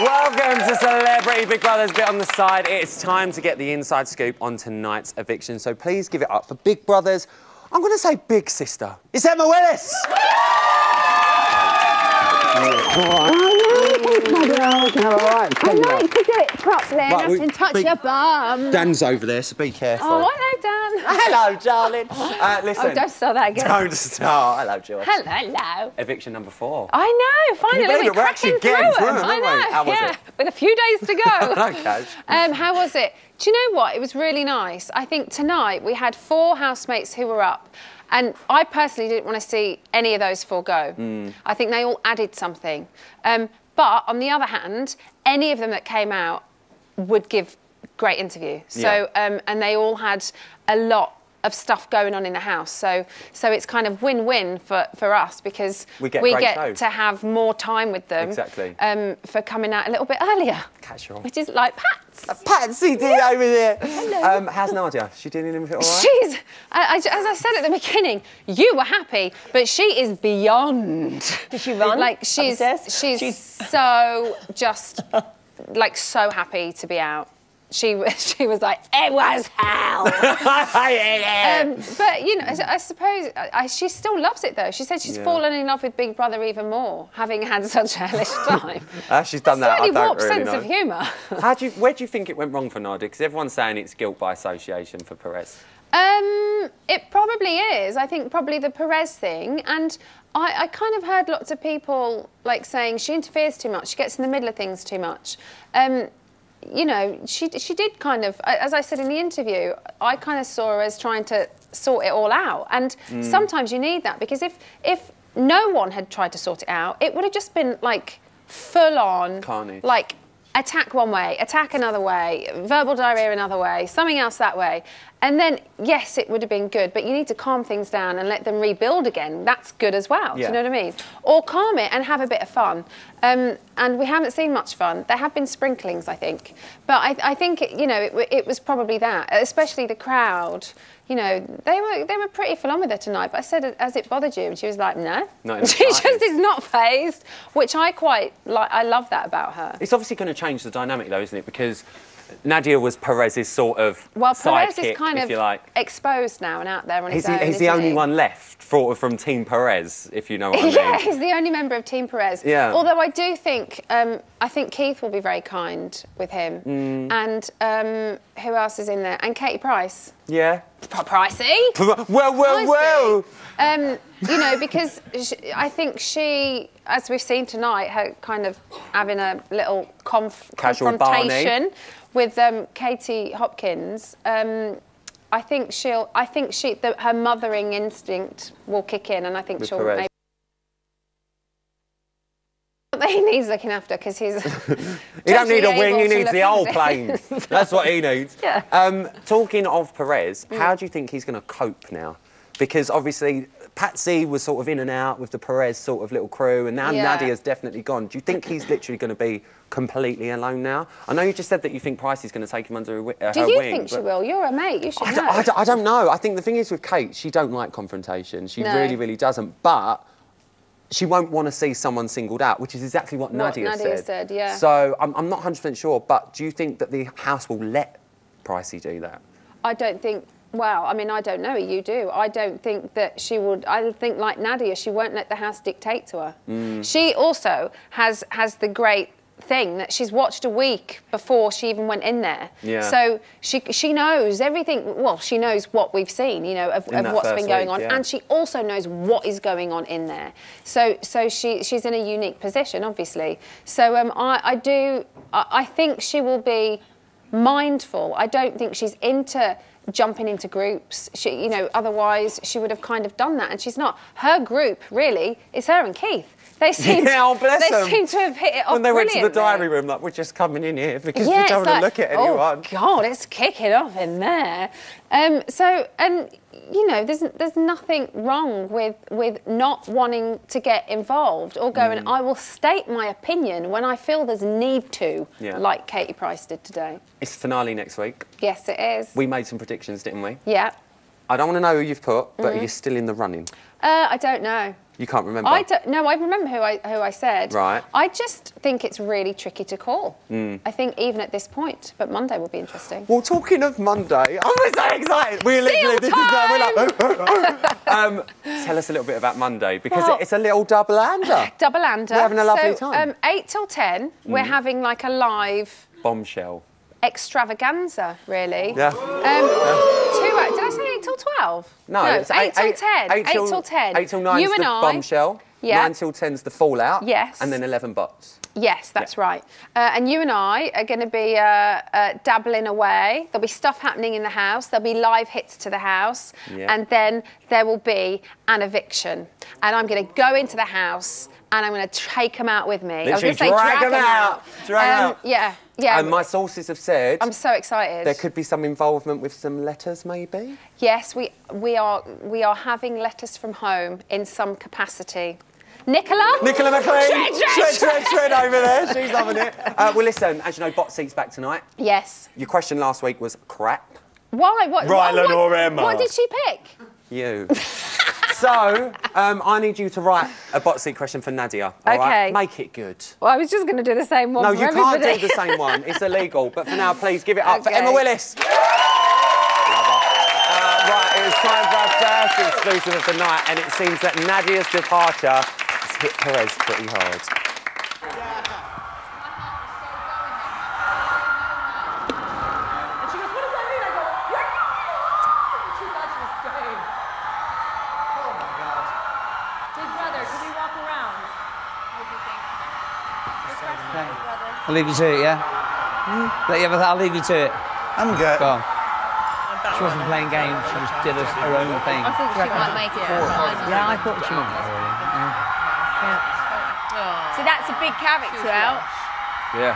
Welcome to Celebrity Big Brother's Bit on the Side. It's time to get the inside scoop on tonight's eviction, so please give it up for Big Brother's, I'm going to say big sister. It's Emma Willis! I like to do it properly and I can touch your bum. Dan's over there, so be careful. Oh, hello, Dan. Hello, darling. Listen. Oh, don't start that again. Don't start. Hello, George. Hello. Eviction number 4. I know, finally. We're actually getting through them, I know, How was it? With a few days to go. Okay. How was it? Do you know what? It was really nice. I think tonight we had 4 housemates who were up. And I personally didn't want to see any of those 4 go. I think they all added something. But on the other hand, any of them that came out would give great interview. So, and they all had a lot of stuff going on in the house. So it's kind of win-win for us because we get to have more time with them. Exactly. For coming out a little bit earlier. Casual. Which is like Pats. Patsy D over there. Hello. How's Nadia? She dealing with it all right? She's, as I said at the beginning, you were happy, but she is beyond. Did she run? Like she's so just like so happy to be out. She was like, it was hell. But, you know, I suppose she still loves it, though. She said she's fallen in love with Big Brother even more, having had such a hellish time. She's done that. Slightly warped sense of humour. Where do you think it went wrong for Nadia? Because everyone's saying it's guilt by association for Perez. It probably is. I think probably the Perez thing. And I kind of heard lots of people, like, saying she interferes too much, she gets in the middle of things too much. You know, she did kind of, as I said in the interview, I kind of saw her as trying to sort it all out. And sometimes you need that because if no one had tried to sort it out, it would have just been like full on, carnage. Like attack one way, attack another way, verbal diarrhea another way, something else that way. And then, yes, it would have been good, but you need to calm things down and let them rebuild again. That's good as well, do you know what I mean? Or calm it and have a bit of fun. And we haven't seen much fun. There have been sprinklings, I think. But I think, you know, it was probably that, especially the crowd. You know, they were pretty full on with her tonight. But I said, has it bothered you? And she was like, no. She just is not fazed, which I quite like. I love that about her. It's obviously going to change the dynamic, though, isn't it? Because Nadia was Perez's sort of Perez sidekick, is kind of exposed now and out there on his own. He's the only one left from Team Perez, if you know what I mean. Yeah, he's the only member of Team Perez. Yeah. Although I do think, I think Keith will be very kind with him. And who else is in there? And Katie Price. Yeah. Pricey. Well. You know, because I think she, as we've seen tonight, her kind of having a little confrontation with Katie Hopkins. I think her mothering instinct will kick in, and I think she'll maybe. He needs looking after because he's. He don't need a wing. He needs the whole plane. That's what he needs. Yeah. Talking of Perez, how do you think he's going to cope now? Because obviously Patsy was sort of in and out with the Perez sort of little crew, and now Nadia's definitely gone. Do you think he's literally going to be completely alone now? I know you just said that you think Pricey's going to take him under her wing. Do you think she will? You're a mate. You should know. I don't know. I think the thing is with Kate, she don't like confrontation. She really, really doesn't. But she won't want to see someone singled out, which is exactly what Nadia said. Yeah. So I'm not 100% sure, but do you think that the house will let Pricey do that? I don't think. Well, I mean, I don't know. You do. I don't think that she would. I think like Nadia, she won't let the house dictate to her. She also has the great thing that she's watched a week before she even went in there. Yeah. So she knows everything. Well, she knows what we've seen, you know, of what's been going on, and she also knows what is going on in there. So she's in a unique position, obviously. So I think she will be mindful. I don't think she's into jumping into groups. She, you know, otherwise she would have kind of done that, and she's not. Her group really is her and Keith. They seem to have hit it off when they went to the diary room, like, we're just coming in here because we don't want to look at anyone. Oh God, it's kicking off in there. And you know, there's nothing wrong with not wanting to get involved or going, I will state my opinion when I feel there's need to, like Katie Price did today. It's finale next week. Yes, it is. We made some predictions, didn't we? Yeah. I don't want to know who you've put, but are you still in the running? I don't know. You can't remember? No, I remember who I said. Right. I just think it's really tricky to call. I think even at this point, but Monday will be interesting. Well, talking of Monday, I'm so excited. We're literally, this is tell us a little bit about Monday, because it's a little double-hander. Double-hander. We're having a lovely time. 8 till 10, we're having like a live... Bombshell. Extravaganza, really. Yeah. 2 hours. Did I say 8 till 12? No, it's 8 till 10. 8 till 10. 8 till 9 is the bombshell. Yeah. 9 till 10 is the fallout. Yes. And then 11 bots. Yes, that's right. And you and I are going to be dabbling away. There'll be stuff happening in the house. There'll be live hits to the house. Yeah. And then there will be an eviction. And I'm going to go into the house and I'm going to take them out with me. Literally, I was going to say drag them out. Drag out. Yeah. Yeah. And my sources have said... I'm so excited. There could be some involvement with some letters, maybe? Yes, we are having letters from home in some capacity. Nicola McLean. Shred over there. She's loving it. Well, listen, as you know, Bot Seat's back tonight. Yes. Your question last week was crap. Why? Rylan or Emma? What did she pick? You. So, I need you to write a Bot Seat question for Nadia. All right? Make it good. Well, I was just going to do the same one. No, for you everybody. can't do the same one. It's illegal. But for now, please give it up for Emma Willis. Right, it was time for our first exclusive of the night, and it seems that Nadia's departure has hit Perez pretty hard. I'll leave you to it, yeah? I'll leave you to it. I'm good. Go on. She wasn't playing games, she just did her own thing. I thought she might make it. Yeah, I thought she might, really. Yeah. So that's a big character out. Yeah.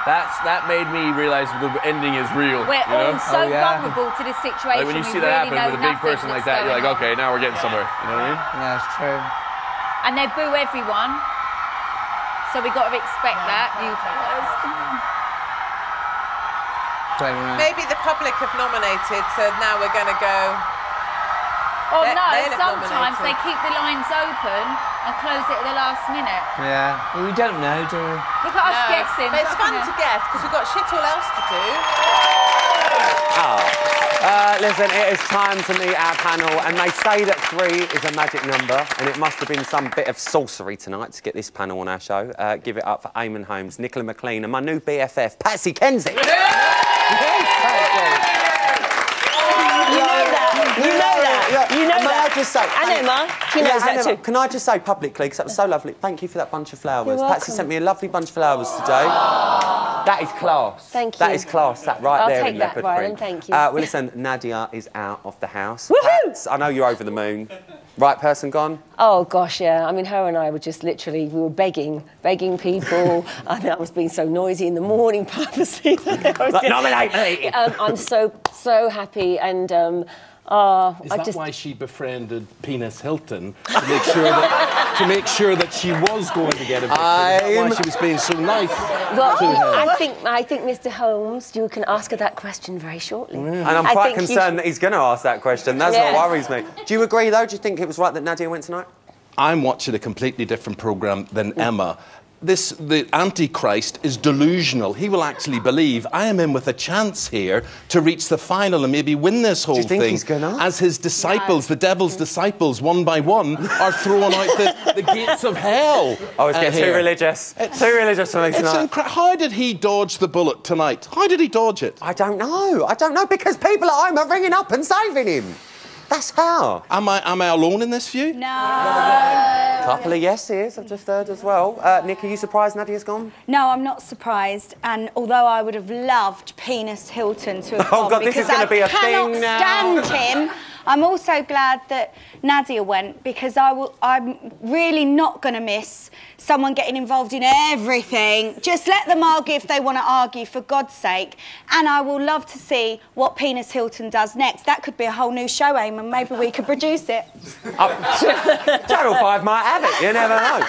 That made me realise the ending is real. We're all so vulnerable to this situation. Like when you see that happen with a big person like that, you're like, okay, now we're getting somewhere. You know what I mean? Yeah, it's true. And they boo everyone. So we got to expect that, you fellas. Maybe the public have nominated, so now we're going to go. Oh no, sometimes they keep the lines open and close it at the last minute. Yeah, well, we don't know, do we? Look at us guessing. But it's fun to guess because we've got shit all else to do. Listen, it is time to meet our panel, and they say that 3 is a magic number, and it must have been some bit of sorcery tonight to get this panel on our show. Give it up for Eamon Holmes, Nicola McLean, and my new BFF, Patsy Kensit. You know that. I just say, and Emma, she knows that too. Can I just say publicly, because that was so lovely, thank you for that bunch of flowers. Patsy sent me a lovely bunch of flowers today. That is class. Thank you. That is class, that right there in leopard print. I'll take that, Rylan, thank you. Well, listen, Nadia is out of the house. Woohoo! Pats, I know you're over the moon. Right person gone? Oh, gosh, yeah. I mean, her and I were just literally, we were begging people. I mean, I was being so noisy in the morning purposely. Nominate me! I'm so happy, and Is that why she befriended Penis Hilton to make sure that she was going to get a victory? Is that why she was being so nice to him? I think, Mr. Holmes, you can ask her that question very shortly. And I'm quite concerned that he's going to ask that question. That's what worries me. Do you agree, though? Do you think it was right that Nadia went tonight? I'm watching a completely different programme than Emma. The Antichrist is delusional. He will actually believe I am in with a chance here to reach the final and maybe win this whole thing. Do you think he's gonna? As his disciples, the devil's disciples, one by one, are thrown out the gates of hell. Oh, it's getting too religious. Too religious for me tonight. How did he dodge the bullet tonight? How did he dodge it? I don't know, because people at home are ringing up and saving him. That's how. Am I alone in this view? No. Couple of yeses, I've just heard as well. Nick, are you surprised Nadia's gone? No, I'm not surprised. And although I would have loved Penis Hilton to have gone, God, this is going to be a thing now. I cannot stand him. I'm also glad that Nadia went because I'm really not going to miss someone getting involved in everything. Just let them argue if they want to argue, for God's sake. And I will love to see what Penis Hilton does next. That could be a whole new show, Eamon. Maybe we could produce it. Channel 5 might have it, you never know.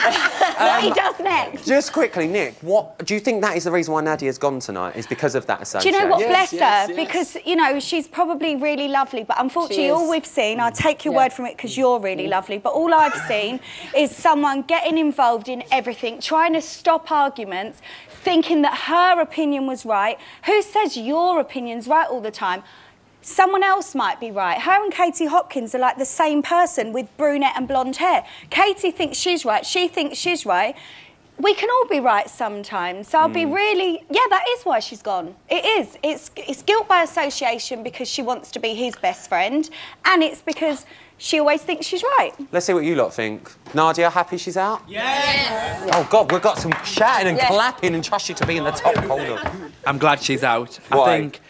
What he does next. Just quickly, Nick, what do you think that is the reason why Nadia's gone tonight, is because of that Do association? you know what? Bless her, because, you know, she's probably really lovely, but unfortunately all we've seen. I'll take your word from it because you're really lovely. But all I've seen is someone getting involved in everything, trying to stop arguments, thinking that her opinion was right. Who says your opinion's right all the time? Someone else might be right. Her and Katie Hopkins are like the same person with brunette and blonde hair. Katie thinks she's right. She thinks she's right. We can all be right sometimes. So I'll be really... Yeah, that is why she's gone. It is. It's guilt by association because she wants to be his best friend, and it's because she always thinks she's right. Let's see what you lot think. Nadia, happy she's out? Yes! Oh, God, we've got some shouting and clapping and trust you to be in the top. Hold on. I'm glad she's out. Why? I think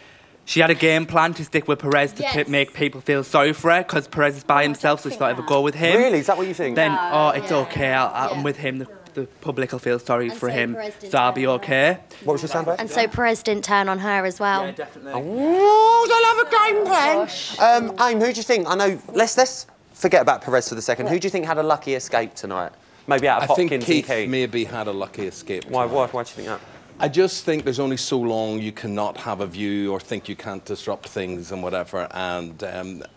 she had a game plan to stick with Perez to make people feel sorry for her because Perez is by himself, so she thought ever go with him. Really? Is that what you think? Then, it's okay, I'm with him. The public will feel sorry for him, so I'll be okay. What was your soundbite? And so Perez didn't turn on her as well. Yeah, definitely. Oh, I love a game plan. Aim, who do you think? I know. Let's forget about Perez for the second. Who do you think had a lucky escape tonight? Maybe out of Hopkins I think and Keith. maybe had a lucky escape. Why do you think that? I just think there's only so long you cannot have a view or think you can't disrupt things and whatever. And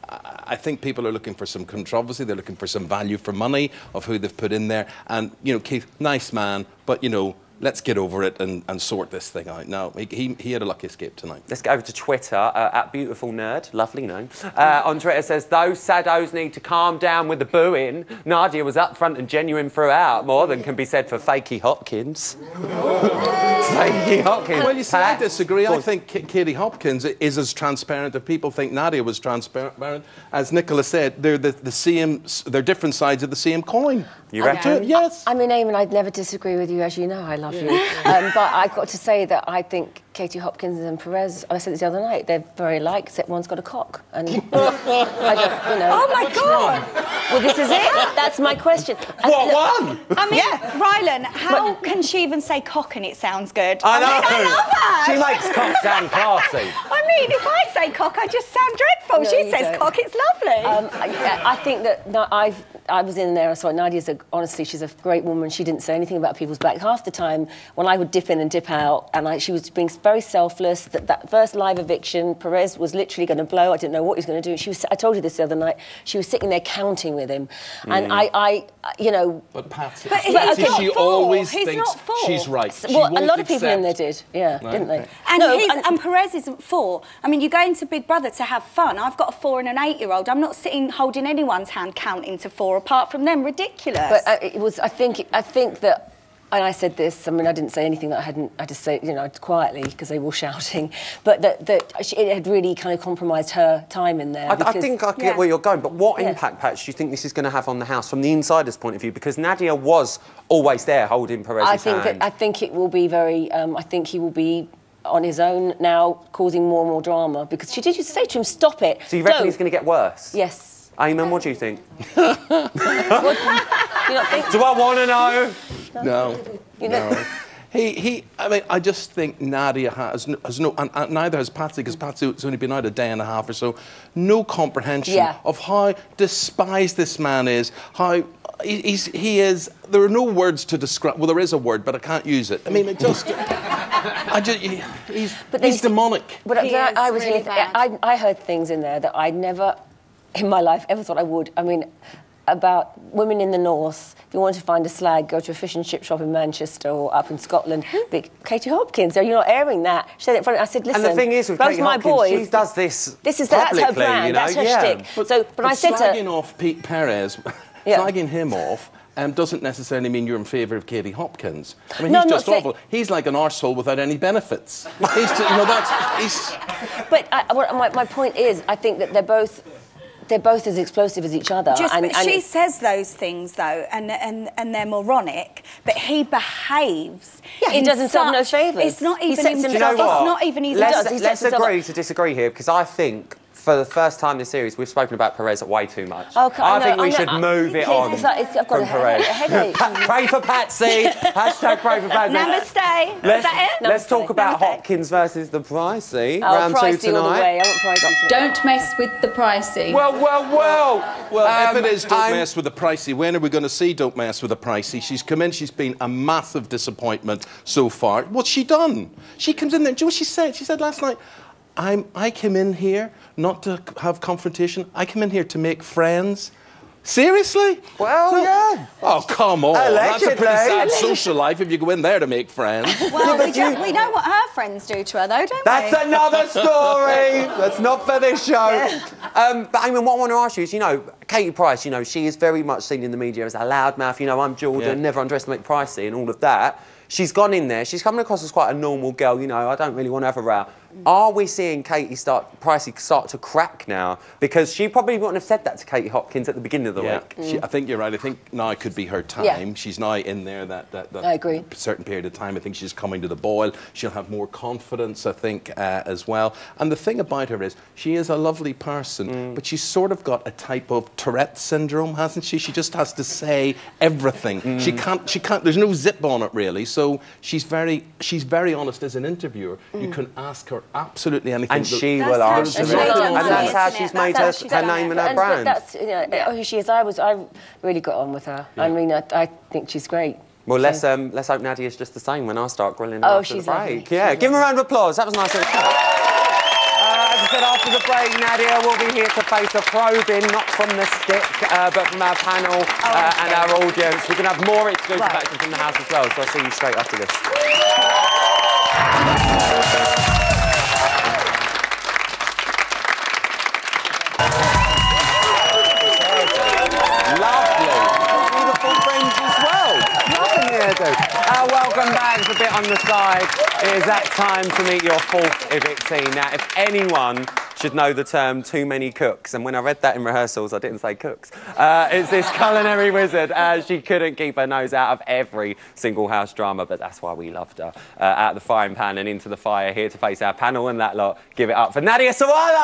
I think people are looking for some controversy. They're looking for some value for money of who they've put in there. And, you know, Keith, nice man, but, you know, let's get over it and sort this thing out. No, he had a lucky escape tonight. Let's go over to Twitter, at Beautiful Nerd, lovely name. On Twitter says, those saddos need to calm down with the booing. Nadia was up front and genuine throughout, more than can be said for Fakey Hopkins. Fakey Hopkins. Well, you see, I disagree. I think Katie Hopkins is as transparent. If people think Nadia was transparent, as Nicola said, they're the same, they're different sides of the same coin. You reckon? Yes. I mean, Eamon, I'd never disagree with you, as you know, I love you. But I've got to say that I think Katie Hopkins and Perez, I said this the other night, they're very alike, except one's got a cock. And I don't, you know. Oh, my God! Well, this is it. That's my question. What one? I mean, Rylan, how can she even say cock and it sounds good? I know. I love her. She makes cock sound classy. I mean, if I say cock, I just sound dreadful. No, She you says don't. cock, it's lovely. I think that I was in there, I saw Nadia's honestly, she's a great woman. She didn't say anything about people's back. Half the time, when I would dip in and dip out, and she was being very selfless. That first live eviction, Perez was literally going to blow. I didn't know what he was going to do. I told you this the other night. She was sitting there counting with him, and I, you know. But Patsy, she always He's thinks not for. she's right. Well, a lot of people in there did, didn't they? And Perez isn't for. I mean, you go into Big Brother to have fun. I've got a 4 and an 8-year-old. I'm not sitting holding anyone's hand counting to 4 apart from them. Ridiculous. But it was. I think that. And I said this, I mean, I didn't say anything that I just say, you know, quietly, because they were shouting, but that it had really kind of compromised her time in there. I think I get where you're going, but what impact, Patch, do you think this is going to have on the house from the insider's point of view? Because Nadia was always there holding Perez's hand. I think it will be very, I think he will be on his own now, causing more and more drama, because she did just say to him, stop it. So you reckon he's going to get worse? Yes. Eamon, what do you think? You not think? Do I want to know? No. You know? No. I mean, I just think Nadia has no, and neither has Patsy, because Patsy's only been out a day and a half or so, no comprehension of how despised this man is, how he is. There are no words to describe. Well, there is a word, but I can't use it. I mean, it just. He's demonic. But I was really I heard things in there that I never, in my life, ever thought I would. I mean, about women in the north. If you want to find a slag, go to a fish and chip shop in Manchester or up in Scotland. But Katie Hopkins, you're not airing that. She said it in front. I said, listen. And the thing is with Katie Hopkins, she does this. That's her brand. You know? That's her shtick. But I said to her, slagging off Pete Perez, slagging him off. Doesn't necessarily mean you're in favour of Katie Hopkins. I mean, he's just awful. He's like an arsehole without any benefits. He's, you know, he's. But my point is, I think that they're both as explosive as each other. She says those things though, and they're moronic. But he behaves. Yeah, he does himself no favours. It's not even. You know what? It's not even easy. Let's agree to disagree here, because I think. For the first time in this series, we've spoken about Perez way too much. I think we should move it on I've got from Perez. A headache. Pray for Patsy. Hashtag pray for Patsy. Namaste. Is that it? Let's talk about Hopkins versus the Pricey. Round Pricey 2 tonight. all the way. I want Pricey. Don't mess with the Pricey. Well, if it is Don't Mess with the Pricey, when are we going to see Don't Mess with the Pricey? She's come in, she's been a massive disappointment so far. What's she done? She comes in there, do you know what she said? She said last night, I came in here not to have confrontation. I came in here to make friends. Seriously? Well, yeah. Oh, come on. Allegedly. That's a pretty sad social life if you go in there to make friends. Well, we know what her friends do to her, though, don't we? That's another story. That's not for this show. But I mean, what I want to ask you is, you know, Katie Price, you know, she is very much seen in the media as a loudmouth. You know, I'm Jordan, never underestimate Pricey and all of that. She's gone in there. She's coming across as quite a normal girl. You know, I don't really want to have a row. Are we seeing Pricey start to crack now? Because she probably wouldn't have said that to Katie Hopkins at the beginning of the week. I think you're right. I think now could be her time. Yeah. She's now in there that I agree. certain period of time. I think she's coming to the boil. She'll have more confidence, I think, as well. And the thing about her is she is a lovely person, but she's sort of got a type of Tourette syndrome, hasn't she? She just has to say everything. She can't, there's no zip on it, really. So she's very honest as an interviewer. You can ask her absolutely anything. And she will answer it. And that's how she's made her name and her brand. That's, you know, who she is. I really got on with her. Yeah. I mean, I think she's great. Well, let's hope Nadia's just the same when I start grilling her after the break. Lovely. Yeah, give her a round of applause. That was nice. As I said, after the break, Nadia will be here to face a probing, not from the stick, but from our panel and our audience. We're going to have more exclusive action from the house as well, so I'll see you straight after this. Welcome back to Bit on the Side. It is that time to meet your fourth evictee. Now, if anyone should know the term too many cooks, and when I read that in rehearsals, I didn't say cooks, it's this culinary wizard. She couldn't keep her nose out of every single house drama, but that's why we loved her. Out of the frying pan and into the fire, here to face our panel and that lot. Give it up for Nadia Sawalha!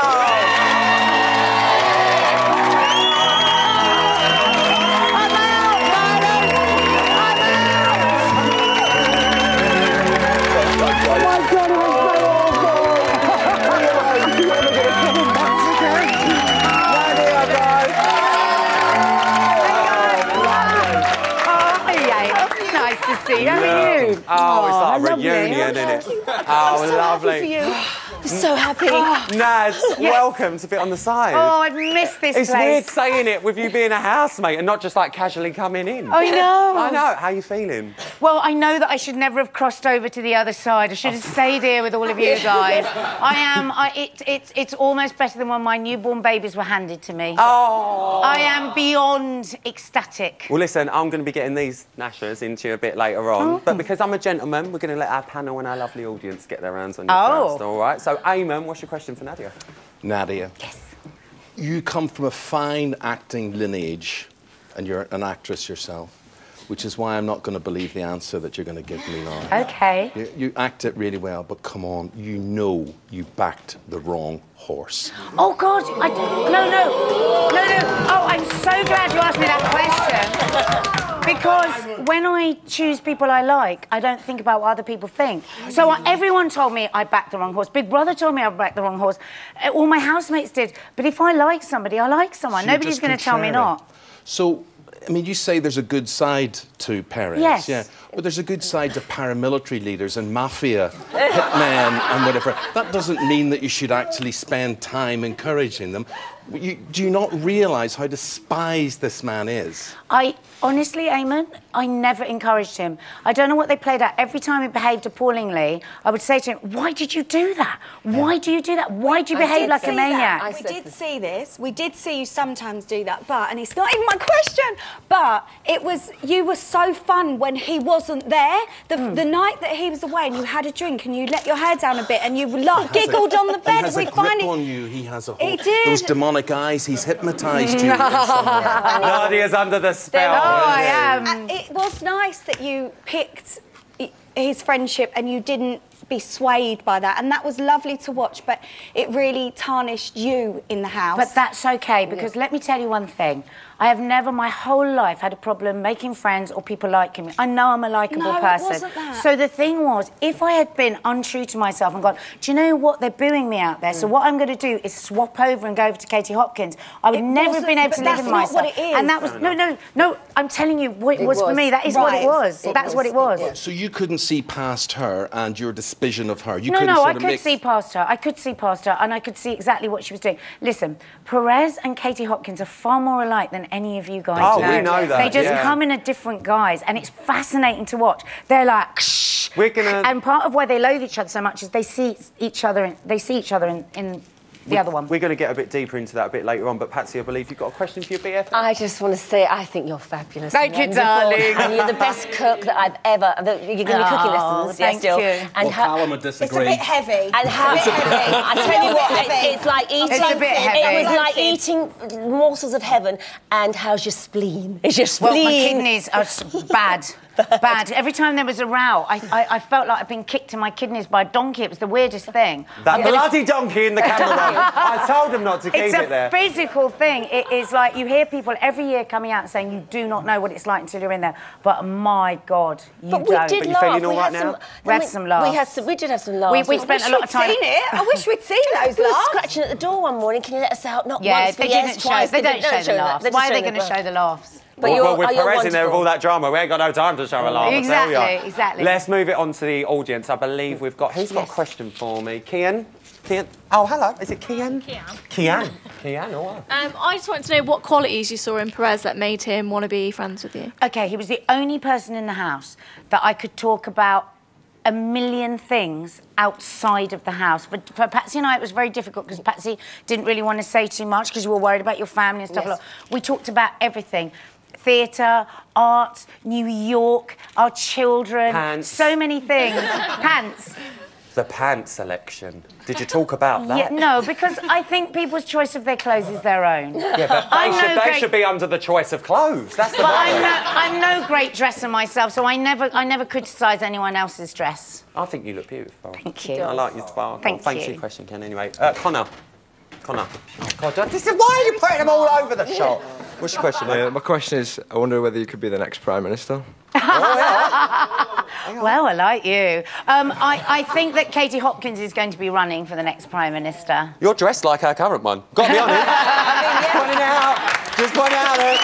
How are you? Oh, it's like a reunion, isn't it? Oh, lovely. I'm so happy. Nads, welcome to Bit on the Side. Oh, I've missed this place. It's weird saying it with you being a housemate and not just like casually coming in. I know. I know. How are you feeling? Well, I know that I should never have crossed over to the other side. I should have stayed here with all of you guys. It's almost better than when my newborn babies were handed to me. Oh. I am beyond ecstatic. Well, listen, I'm going to be getting these nashers into you a bit later on. But because I'm a gentleman, we're going to let our panel and our lovely audience get their hands on you first, all right? So, Eamon, what's your question for Nadia? Nadia. Yes. You come from a fine acting lineage, and you're an actress yourself, which is why I'm not going to believe the answer that you're going to give me now. OK. You act it really well, but come on, you know you backed the wrong horse. Oh, God, no. Oh, I'm so glad you asked me that question. Because when I choose people I like, I don't think about what other people think. So everyone told me I backed the wrong horse. Big Brother told me I backed the wrong horse. All my housemates did. But if I like somebody, I like someone. So nobody's going to tell me not. So, I mean, you say there's a good side to Perez. Yes. Yeah. But there's a good side to paramilitary leaders and mafia, hitmen and whatever. That doesn't mean that you should actually spend time encouraging them. Do you not realise how despised this man is? Honestly, Eamon, I never encouraged him. I don't know what they played at. Every time he behaved appallingly, I would say to him, why did you do that? Why do you do that? Why do you behave like a maniac? We did see this. We did see you sometimes do that, and it's not even my question, but you were so fun when he wasn't there. The night that he was away and you had a drink and you let your hair down a bit and you giggled on the bed. He has a grip on you. He has a whole... He did. Those demonic eyes, he's hypnotised you in some way. Nadia's under the spell. I am. It was nice that you picked his friendship and you didn't be swayed by that, and that was lovely to watch, but it really tarnished you in the house. But that's okay, because let me tell you one thing. I have never, my whole life, had a problem making friends or people liking me. I know I'm a likeable person. It wasn't that. So the thing was, if I had been untrue to myself and gone, do you know what? They're booing me out there. So what I'm going to do is swap over and go over to Katie Hopkins. I would never have been able to live in myself. That's not what it is. And that was no. I'm telling you what it was for me. That is what it was. That's what it was. So you couldn't see past her and your suspicion of her. I could see past her. I could see past her, and I could see exactly what she was doing. Listen, Perez and Katie Hopkins are far more alike than any of you guys know. We know that. They just come in a different guise, and it's fascinating to watch. They're like, shh. And part of why they loathe each other so much is they see each other in the other one. We're going to get a bit deeper into that a bit later on, but Patsy, I believe you've got a question for your BFF? I just want to say, I think you're fabulous. Thank you, darling. And you're the best cook that I've ever... You're giving me cooking lessons, thank you. And Callum would disagree. It's a bit heavy. And how... I tell you what, it's like eating... It's a bit heavy. It was like eating morsels of heaven. And how's your spleen? Is your spleen... Well, my kidneys are bad. Bad. Every time there was a row, I felt like I'd been kicked in my kidneys by a donkey. It was the weirdest thing. That bloody donkey in the camera. I told him not to keep it there. It's a physical thing. It is like you hear people every year coming out and saying you do not know what it's like until you're in there. But my God, you don't. We did but you're laugh. feeling all right now? We had some laughs. We did have some laughs. We spent a lot of time. I wish we'd seen those We were laughs. scratching at the door one morning. Can you let us out? Not Yeah, once, they but yes, didn't show. twice. They don't show the laughs. Why are they going to show the laughs? Well, with Perez in there with all that drama, we ain't got no time to show a laugh. Exactly. Let's move it on to the audience. I believe we've got... Who's got a question for me? Kian? Oh, hello. Is it Kian? Kian, all right. I just wanted to know what qualities you saw in Perez that made him want to be friends with you. OK, he was the only person in the house that I could talk about a million things outside of the house. For Patsy and I, it was very difficult because Patsy didn't really want to say too much because you were worried about your family and stuff like that. We talked about everything. Theatre, art, New York, our children, pants. So many things. Pants. The pants selection. Did you talk about that? Yeah, no, because I think people's choice of their clothes is their own. Yeah, but they should be under the choice of clothes. That's the But I'm no great dresser myself, so I never criticise anyone else's dress. I think you look beautiful. Thank you. I like your sparkle. Thanks for your question, Ken. Anyway, Connor. Oh, God, why are you putting them all over the shop? What's your question, mate? My question is, I wonder whether you could be the next Prime Minister. Well, I like you. I think that Katie Hopkins is going to be running for the next Prime Minister. You're dressed like our current one. Got to be honest. Just point out it.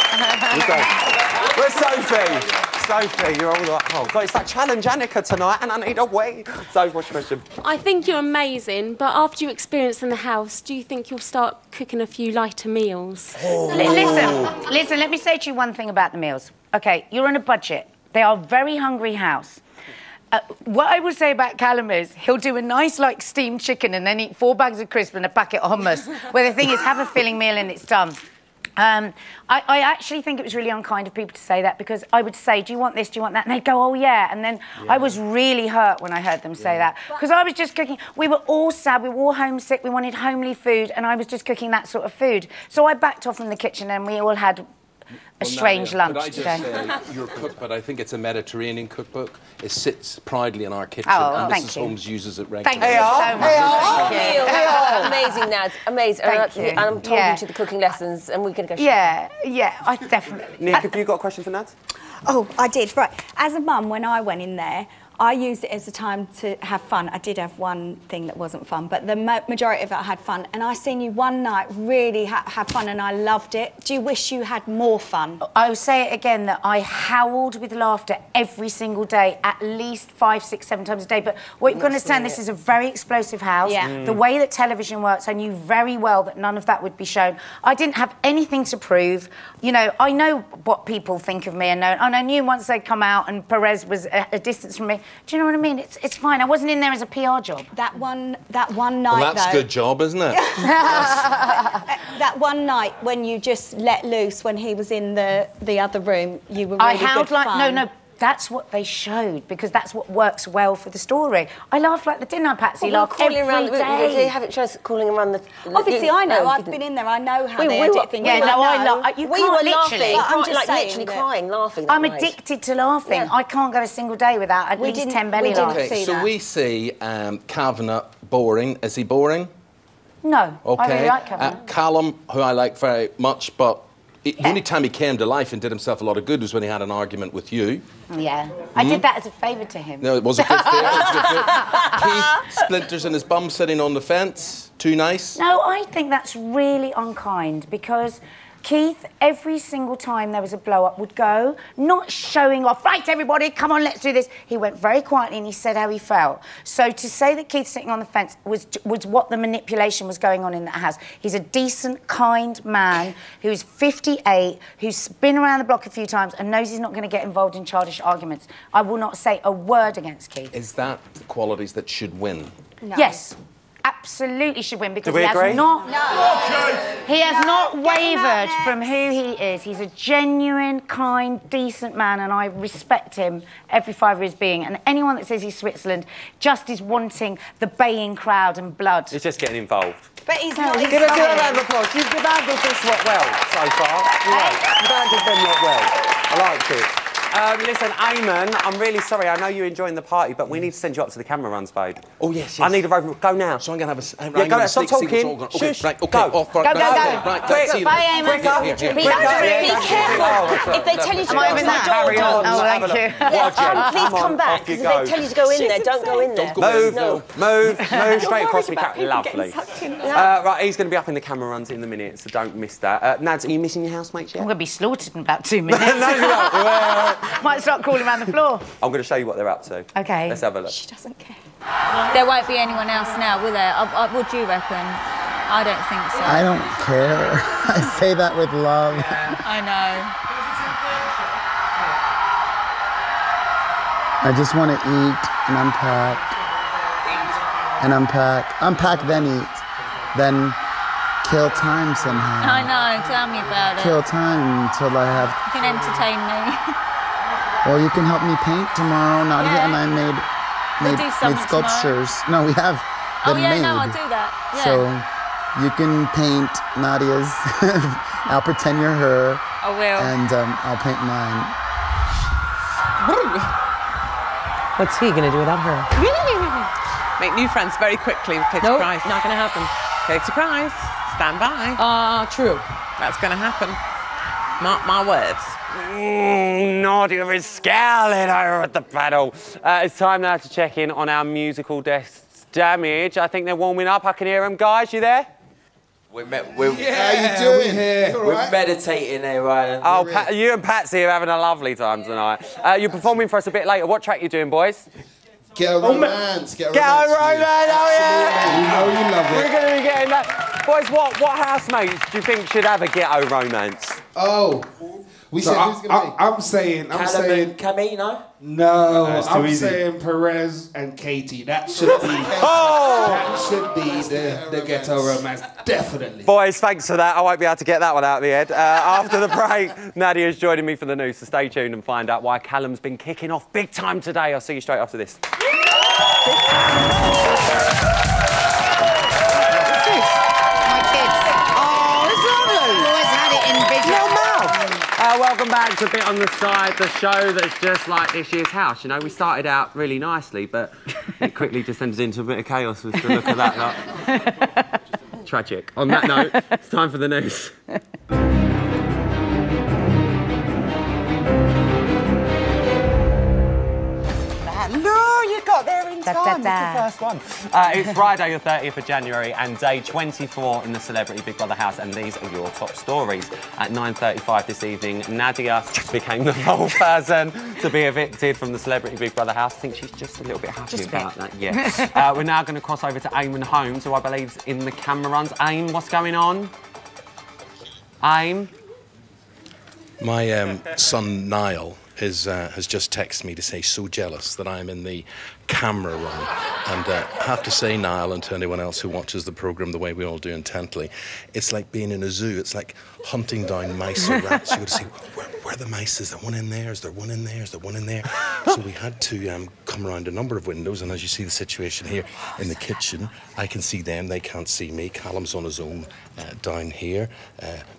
Where's Sophie? Sophie, you're all like, oh, God, it's like Challenge Annika tonight and I need a wee. So, what's your question? I think you're amazing, but after you experience in the house, do you think you'll start cooking a few lighter meals? Listen, let me say to you one thing about the meals. OK, you're on a budget. They are a very hungry house. What I will say about Callum is he'll do a nice, like, steamed chicken and then eat 4 bags of crisps and a packet of hummus, where the thing is, have a filling meal and it's done. I actually think it was really unkind of people to say that because I would say, do you want this, do you want that? And they'd go, oh, yeah. And then I was really hurt when I heard them say that because I was just cooking. We were all sad. We were all homesick. We wanted homely food and I was just cooking that sort of food. So I backed off from the kitchen and we all had a strange lunch today. Could I just say, you're a cook, but I think it's a Mediterranean cookbook. It sits proudly in our kitchen, and Mrs. Holmes uses it regularly. Thank you so much. Amazing, Naz. Amazing. Thank you. And I'm talking to the cooking lessons, and we're going to go. Yeah, I definitely. Nick, have you got a question for Naz? Oh, I did. Right. As a mum, when I went in there, I used it as a time to have fun. I did have one thing that wasn't fun, but the majority of it I had fun. And I seen you one night really have fun and I loved it. Do you wish you had more fun? I will say it again that I howled with laughter every single day, at least 5, 6, 7 times a day. But what you've got to understand, this is a very explosive house. Yeah. The way that television works, I knew very well that none of that would be shown. I didn't have anything to prove. You know, I know what people think of me and I knew once they'd come out and Perez was a distance from me. Do you know what I mean? It's fine. I wasn't in there as a PR job. That one night, well, that's a good job, isn't it? That one night when you just let loose when he was in the other room, you were really good fun. No. That's what they showed because that's what works well for the story. I laugh like the dinner, Patsy. Laugh every day. They haven't shown us calling around the. Obviously, I know. I've been in there. I know how they edit things. Yeah, no, I love. We were laughing. I'm just literally crying, laughing. I'm addicted to laughing. I can't go a single day without at least 10 belly laughs. Okay, so we see Kavanagh boring. Is he boring? No. Okay. I really like Kavanagh. Callum, who I like very much, but The only time he came to life and did himself a lot of good was when he had an argument with you. Yeah. I did that as a favour to him. No, it was a good favour. Keith, splinters in his bum sitting on the fence. Too nice? No, I think that's really unkind because Keith, every single time there was a blow-up, would go, not showing off, right, everybody, come on, let's do this. He went very quietly and he said how he felt. So to say that Keith's sitting on the fence was what the manipulation was going on in that house. He's a decent, kind man who's 58, who's been around the block a few times and knows he's not going to get involved in childish arguments. I will not say a word against Keith. Is that the qualities that should win? No. Yes. Absolutely should win because he has not wavered from who he is. He's a genuine, kind, decent man and I respect him every fibre of his being. And anyone that says he's Switzerland just is wanting the baying crowd and blood. He's just getting involved. But he's not. Give a round of applause. You've handled this lot well so far. You've handled them lot well. I like it. Listen, Eamon, I'm really sorry. I know you're enjoying the party, but we need to send you up to the camera runs, babe. Oh, yes. I need a road. Go now. So I'm going to have a... Yeah, go now. Stop talking. Okay, right, okay. Go. Off, right, Go. Right, Quick. Bye, Eamon. Be careful. If they tell you to go in there, carry on. Oh, thank you. Yes, please come back, because if they tell you to go in there, don't go in there. Move straight across the camera. Lovely. Right, he's going to be up in the camera runs in a minute, so don't miss that. Nads, are you missing your housemates yet? I'm going to be slaughtered in about 2 minutes. No, you won't. Might start crawling around the floor. I'm going to show you what they're up to. OK. Let's have a look. She doesn't care. There won't be anyone else now, will there? What do you reckon? I don't think so. I don't care. I say that with love. I know. I just want to eat and unpack. And unpack. Unpack, then eat. Then kill time somehow. I know, tell me about it. Kill time until I have... You can entertain me. Well, you can help me paint tomorrow. Nadia and I made sculptures. Tomorrow. No, we have them made. No, I'll do that. Yeah. So you can paint Nadia's. I'll pretend you're her. I will. And I'll paint mine. What's he going to do without her? Make new friends very quickly with Katie Price. Not going to happen. Katie Price, stand by. True. That's going to happen. Mark my words. Nadia is scowling over at the panel. It's time now to check in on our musical guests. Damage. I think they're warming up. I can hear them. Guys, you there? How you doing? We're meditating here, Ryan. Oh, you and Patsy are having a lovely time tonight. You're performing for us a bit later. What track are you doing, boys? Get a romance. Get a romance. Oh, yeah. You know you love it. We're going to be getting that. Boys, what housemates do you think should have a ghetto romance? Oh. I'm saying... Cammy, no? No, I'm saying Perez and Katie. That should be... That should be the ghetto romance, definitely. Boys, thanks for that. I won't be able to get that one out of the head. After the break, Nadia's joining me for the news, so stay tuned and find out why Callum's been kicking off big time today. I'll see you straight after this. Welcome back to Bit on the Side, the show that's just like this year's house. You know, we started out really nicely, but it quickly descended into a bit of chaos with the look of that. Tragic. On that note, it's time for the news. No, you got there in time. That's the first one. It's Friday, the 30th of January, and day 24 in the Celebrity Big Brother house, and these are your top stories. At 9:35 this evening, Nadia became the whole person to be evicted from the Celebrity Big Brother house. I think she's just a little bit happy about that. Yeah. We're now going to cross over to Eamon Holmes, who I believe is in the camera runs. Aim, what's going on? Aim? My son, Niall, has just texted me to say so jealous that I'm in the camera run. And I have to say, Niall, and to anyone else who watches the programme the way we all do intently, it's like being in a zoo. It's like hunting down mice or rats. You've got to see, where are the mice? Is there one in there? Is there one in there? Is there one in there? So we had to come around a number of windows, and as you see the situation here in the kitchen, I can see them, they can't see me. Callum's on his own down here,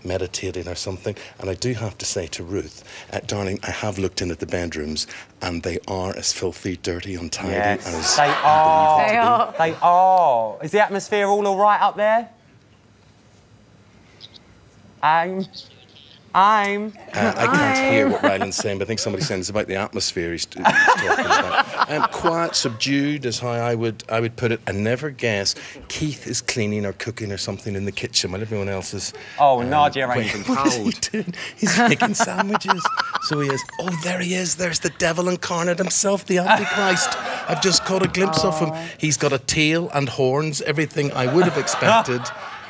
meditating or something. And I do have to say to Ruth, darling, I have looked in at the bedrooms, and they are as filthy, dirty, untidy. Yes, they are. They are. Is the atmosphere all right up there? I'm. I can't hear what Ryland's saying, but I think somebody's saying it's about the atmosphere he's talking about. Quiet, subdued is how I would put it. And never guess Keith is cleaning or cooking or something in the kitchen while everyone else is... Oh, Nadia ain't been What is he doing? He's making sandwiches. So he is. Oh, there he is. There's the devil incarnate himself, the Antichrist. I've just caught a glimpse of him. He's got a tail and horns, everything I would have expected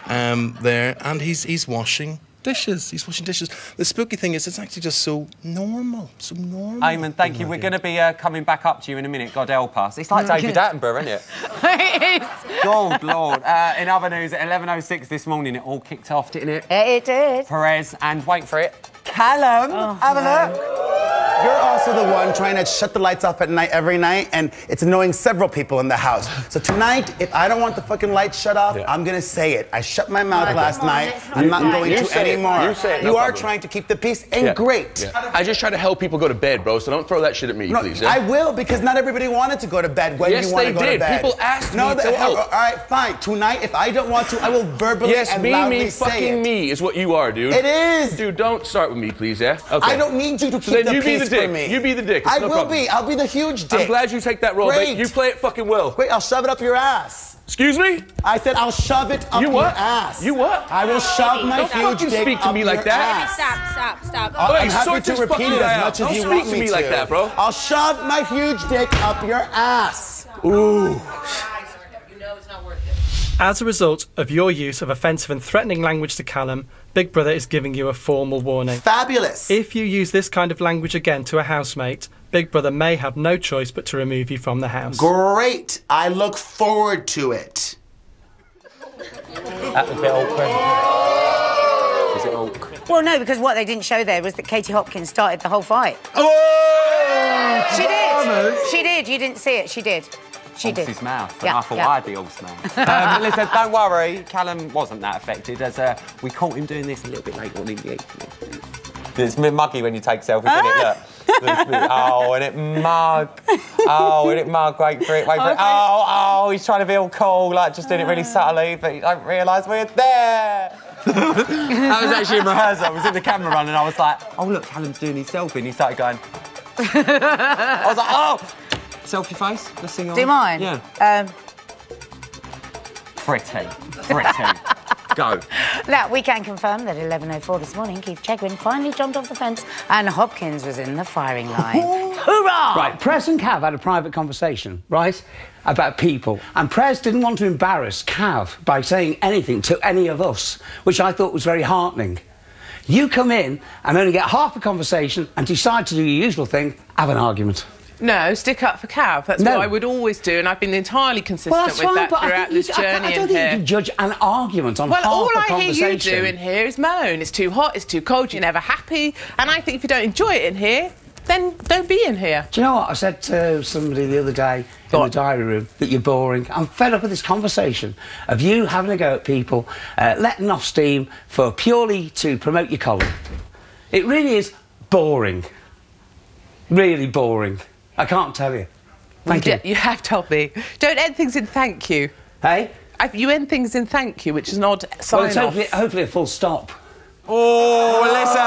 there. And he's washing dishes. He's washing dishes. The spooky thing is, it's actually just so normal. So normal. Eamon, thank you. We're going to be coming back up to you in a minute. God help us. It's like David Attenborough, isn't it? It is. God, Lord. In other news, at 11:06 this morning, it all kicked off, didn't it? It did. Perez and, wait for it, Callum. Have a look. You're also the one trying to shut the lights off at night every night, and it's annoying several people in the house. So tonight, if I don't want the fucking lights shut off, I'm gonna say it. I shut my mouth last night. I'm not going to anymore. You say it. You are trying to keep the peace, and great. Yeah. I just try to help people go to bed, bro, so don't throw that shit at me, please. Yeah? I will, because not everybody wanted to go to bed when you want to go to bed. Yes, they did. People asked me to help. All right, fine. Tonight, if I don't want to, I will verbally and loudly say it. Fucking me is what you are, dude. It is. Dude, don't start with me, please, yeah? Okay. I don't need you to keep the peace for me. You be the dick. I will be. I'll be the huge dick. I'm glad you take that role, but you play it fucking well. Wait, I'll shove it up your ass. Excuse me? I said I'll shove it up your ass. You what? I will shove my huge dick speak to me like that. Stop. I'm happy to repeat it as much as you want me to. Don't speak to me like that, bro. I'll shove my huge dick up your ass. Ooh. As a result of your use of offensive and threatening language to Callum, Big Brother is giving you a formal warning. Fabulous. If you use this kind of language again to a housemate, Big Brother may have no choice but to remove you from the house. Great. I look forward to it. That was a bit awkward. Was it awkward? Well, no, because what they didn't show there was that Katie Hopkins started the whole fight. Oh! She did. She did. You didn't see it. She did. She did. His mouth, and Yeah, I thought yeah. I'd be all mouth. Listen, don't worry, Callum wasn't that affected, as we caught him doing this a little bit later on in the evening. It's muggy when you take selfies, isn't it? Look. Oh, and it mug. Oh, and it mug. Wait for it. Oh, he's trying to be all cool, like just doing it really subtly, but you don't realise we're there. That was actually in rehearsal. I was in the camera run and I was like, oh, look, Callum's doing his selfie, and he started going. I was like, oh. Selfie face. Let's sing on. Do mine? Yeah. Pretty. Go. Now, we can confirm that at 11:04 this morning, Keith Chegwin finally jumped off the fence and Hopkins was in the firing line. Hoorah! Right, Prez and Cav had a private conversation, right, about people. And Prez didn't want to embarrass Cav by saying anything to any of us, which I thought was very heartening. You come in and only get half a conversation and decide to do your usual thing, have an argument. No, stick up for Cav. That's what I would always do, and I've been entirely consistent with that throughout this journey I don't think you can judge an argument on half a conversation. Well, all I hear you do in here is moan. It's too hot, it's too cold, you're never happy. And I think if you don't enjoy it in here, then don't be in here. Do you know what? I said to somebody the other day in the diary room that you're boring. I'm fed up with this conversation of you having a go at people, letting off steam for purely to promote your column. It really is boring. Really boring. I can't tell you. Thank you. You have told me. Don't end things in thank you. Hey? You end things in thank you, which is an odd sign-off. Well, it's hopefully a full stop. Oh, listen.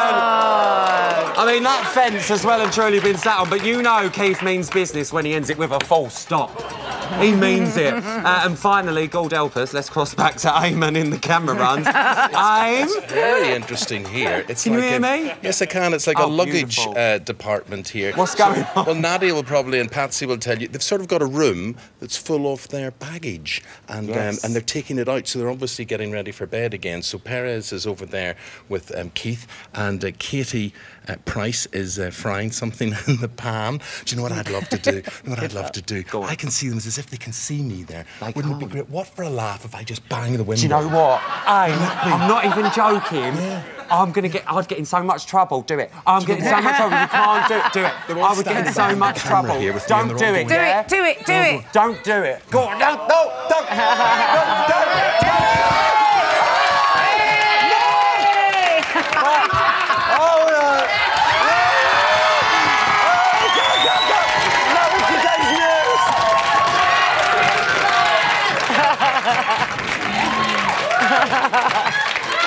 I mean, that fence has well and truly been sat on, but you know Keith means business when he ends it with a full stop. He means it. And finally, God help us, let's cross back to Eamon in the camera run. It's very interesting here. It's can like you hear me? Yes, I can. It's like a luggage department here. What's going on? Well, Nadia will probably, and Patsy will tell you, they've sort of got a room that's full of their baggage, and they're taking it out, so they're obviously getting ready for bed again. So Perez is over there with Keith, and Katie Price is frying something in the pan. Do you know what I'd love to do? I can see them as if they can see me there. Wouldn't it be great? What for a laugh if I just bang the window? Do you know what? I'm not even joking. I'd get in so much trouble. Do it. I'm getting so much trouble. You can't do it. I would get in so much trouble. Don't do it. Do it. Don't do it. Go on. Don't.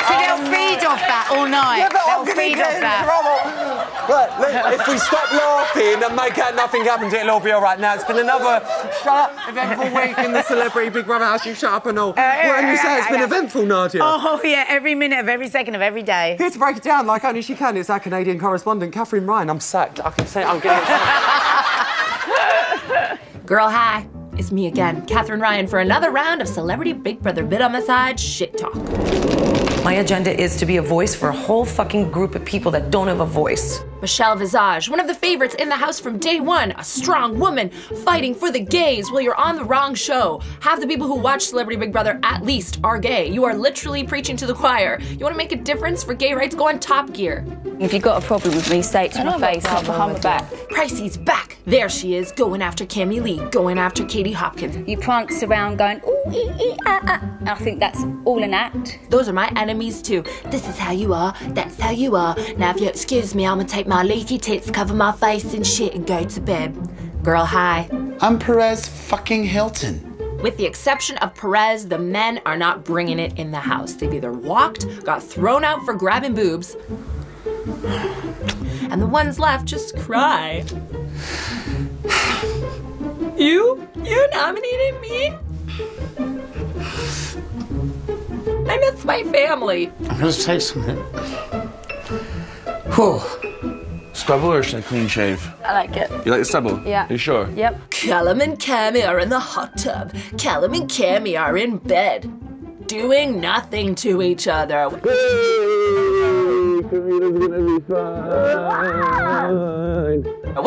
So they'll feed off that all all night. Yeah, but They'll I'm gonna feed get off in that. trouble. Right, look, if we stop laughing and make out nothing happens, it'll all be all right. Now, it's been another eventful week in the Celebrity Big Brother house. You shut up and all. What can you say? It's been eventful, Nadia. Oh, yeah, every minute of every second of every day. Here to break it down like only she can is our Canadian correspondent, Catherine Ryan. I'm sacked. I can say I'm getting Girl, hi. It's me again, Catherine Ryan, for another round of Celebrity Big Brother Bit on the Side shit talk. My agenda is to be a voice for a whole fucking group of people that don't have a voice. Michelle Visage, one of the favorites in the house from day one, a strong woman fighting for the gays. Well, you're on the wrong show. Half the people who watch Celebrity Big Brother at least are gay. You are literally preaching to the choir. You want to make a difference for gay rights? Go on Top Gear. If you've got a problem with me, say it to my face, not behind my back. Pricey's back. There she is, going after Cammy Lee, going after Katie Hopkins. You prance around going, ooh, ee, ee, ah, ah. I think that's all an act. Those are my enemies too. This is how you are, that's how you are. Now if you excuse me, I'm gonna take my leaky tits, cover my face and shit and go to bed. Girl, hi. I'm Perez fucking Hilton. With the exception of Perez, the men are not bringing it in the house. They've either walked, got thrown out for grabbing boobs, and the ones left just cry. You nominated me? I miss my family. I'm gonna say something. Whew. Stubble or should I clean shave? I like it. You like the stubble? Yeah. Are you sure? Yep. Callum and Cammy are in the hot tub. Callum and Cammy are in bed, doing nothing to each other. What